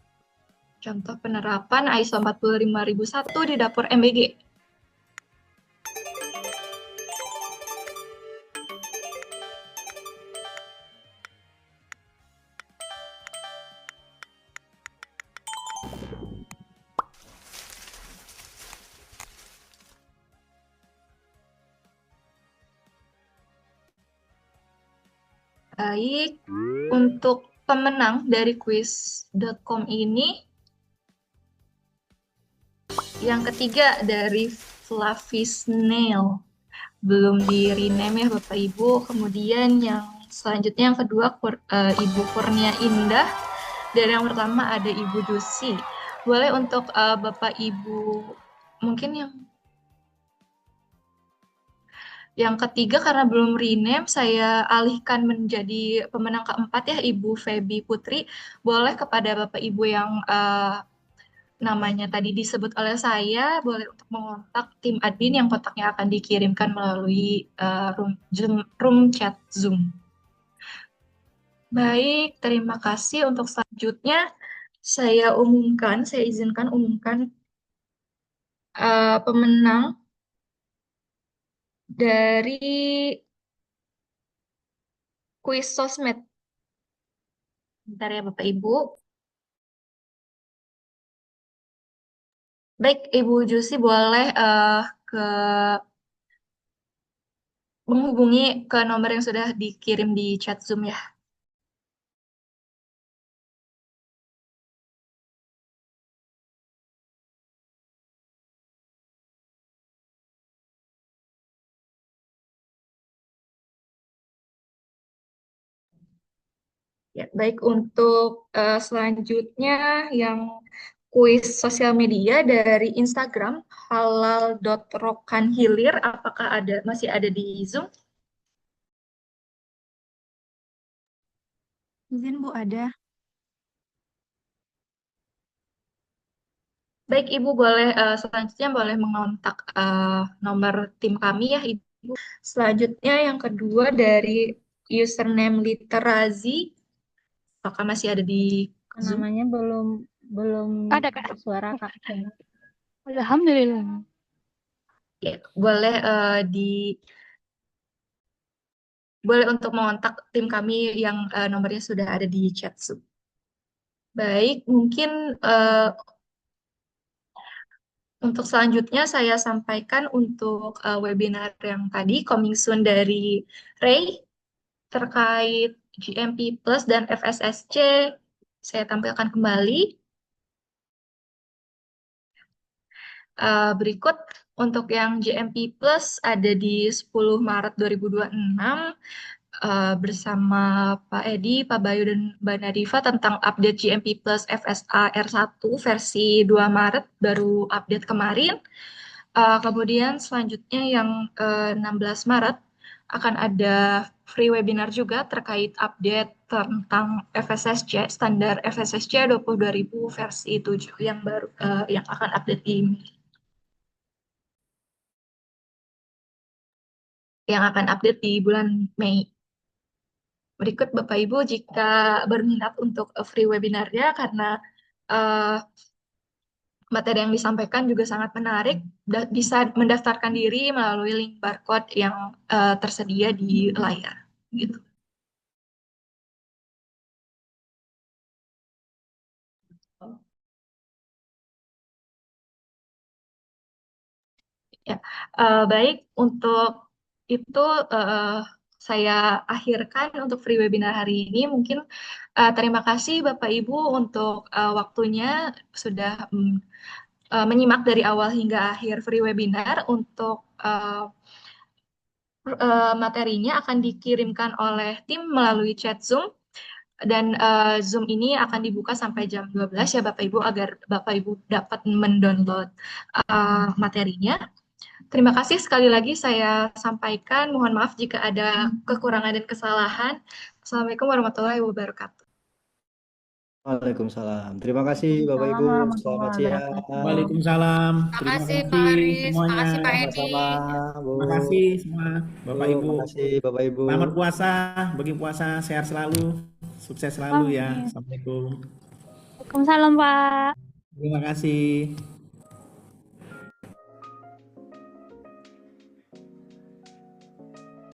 A: contoh penerapan ISO 45001 di dapur MBG. Baik, untuk pemenang dari quiz.com ini, yang ketiga dari Fluffy Snail. belum di rename ya Bapak Ibu. Kemudian yang selanjutnya yang kedua Ibu Kurnia Indah, dan yang pertama ada Ibu Dusi. Boleh untuk Bapak Ibu mungkin yang ketiga karena belum rename, saya alihkan menjadi pemenang keempat ya Ibu Feby Putri. Boleh kepada Bapak Ibu yang namanya tadi disebut oleh saya, boleh untuk mengontak tim admin yang kontaknya akan dikirimkan melalui room chat Zoom. Baik, terima kasih. Untuk selanjutnya saya izinkan umumkan pemenang dari kuis sosmed. Bentar ya Bapak Ibu. Baik, Ibu Jusi boleh menghubungi ke nomor yang sudah dikirim di chat Zoom ya. Ya, baik untuk selanjutnya yang kuis sosial media dari Instagram halal.rokanhilir, apakah masih ada di Zoom?
E: Izin Bu, ada.
A: Baik, Ibu selanjutnya boleh mengontak nomor tim kami ya, Ibu. Selanjutnya yang kedua dari username literazi, apakah masih ada di Zoom?
E: Namanya belum
D: Ada, Kak.
E: suara Kak.
D: Alhamdulillah.
A: Ya, boleh untuk mengontak tim kami yang nomornya sudah ada di chat Zoom. Baik, mungkin untuk selanjutnya saya sampaikan untuk webinar yang tadi coming soon dari Ray terkait GMP Plus dan FSSC. Saya tampilkan kembali. Berikut untuk yang GMP Plus ada di 10 Maret 2026 bersama Pak Edi, Pak Bayu, dan Mbak Nadifa tentang update GMP Plus FSA R1 versi 2 Maret, baru update kemarin. Kemudian selanjutnya yang 16 Maret akan ada free webinar juga terkait update tentang FSSC, standar FSSC 22.000 versi 7 yang baru yang akan update di bulan Mei. Berikut Bapak Ibu jika berminat untuk free webinarnya karena materi yang disampaikan juga sangat menarik, bisa mendaftarkan diri melalui link barcode yang tersedia di layar. Gitu. Ya, baik untuk itu saya akhirkan untuk free webinar hari ini. Mungkin terima kasih Bapak Ibu untuk waktunya sudah menyimak dari awal hingga akhir free webinar. Untuk materinya akan dikirimkan oleh tim melalui chat Zoom. Dan Zoom ini akan dibuka sampai jam 12 ya Bapak Ibu agar Bapak Ibu dapat mendownload materinya. Terima kasih sekali lagi saya sampaikan. Mohon maaf jika ada kekurangan dan kesalahan. Assalamualaikum warahmatullahi wabarakatuh.
C: Waalaikumsalam. Terima kasih Bapak Ibu. Selamat siang.
B: Waalaikumsalam. Terima
F: Makasih
B: kasih
F: Pak Aris,
B: semuanya.
F: makasih Pak Edi.
C: Sama-sama, Bu.
B: Terima kasih semua Bapak
C: Bu,
B: Ibu.
C: makasih Bapak Ibu.
B: Selamat puasa, bagi puasa sehat selalu, sukses selalu ya.
D: Amin.
B: Assalamualaikum.
D: Waalaikumsalam, Pak.
B: Terima kasih.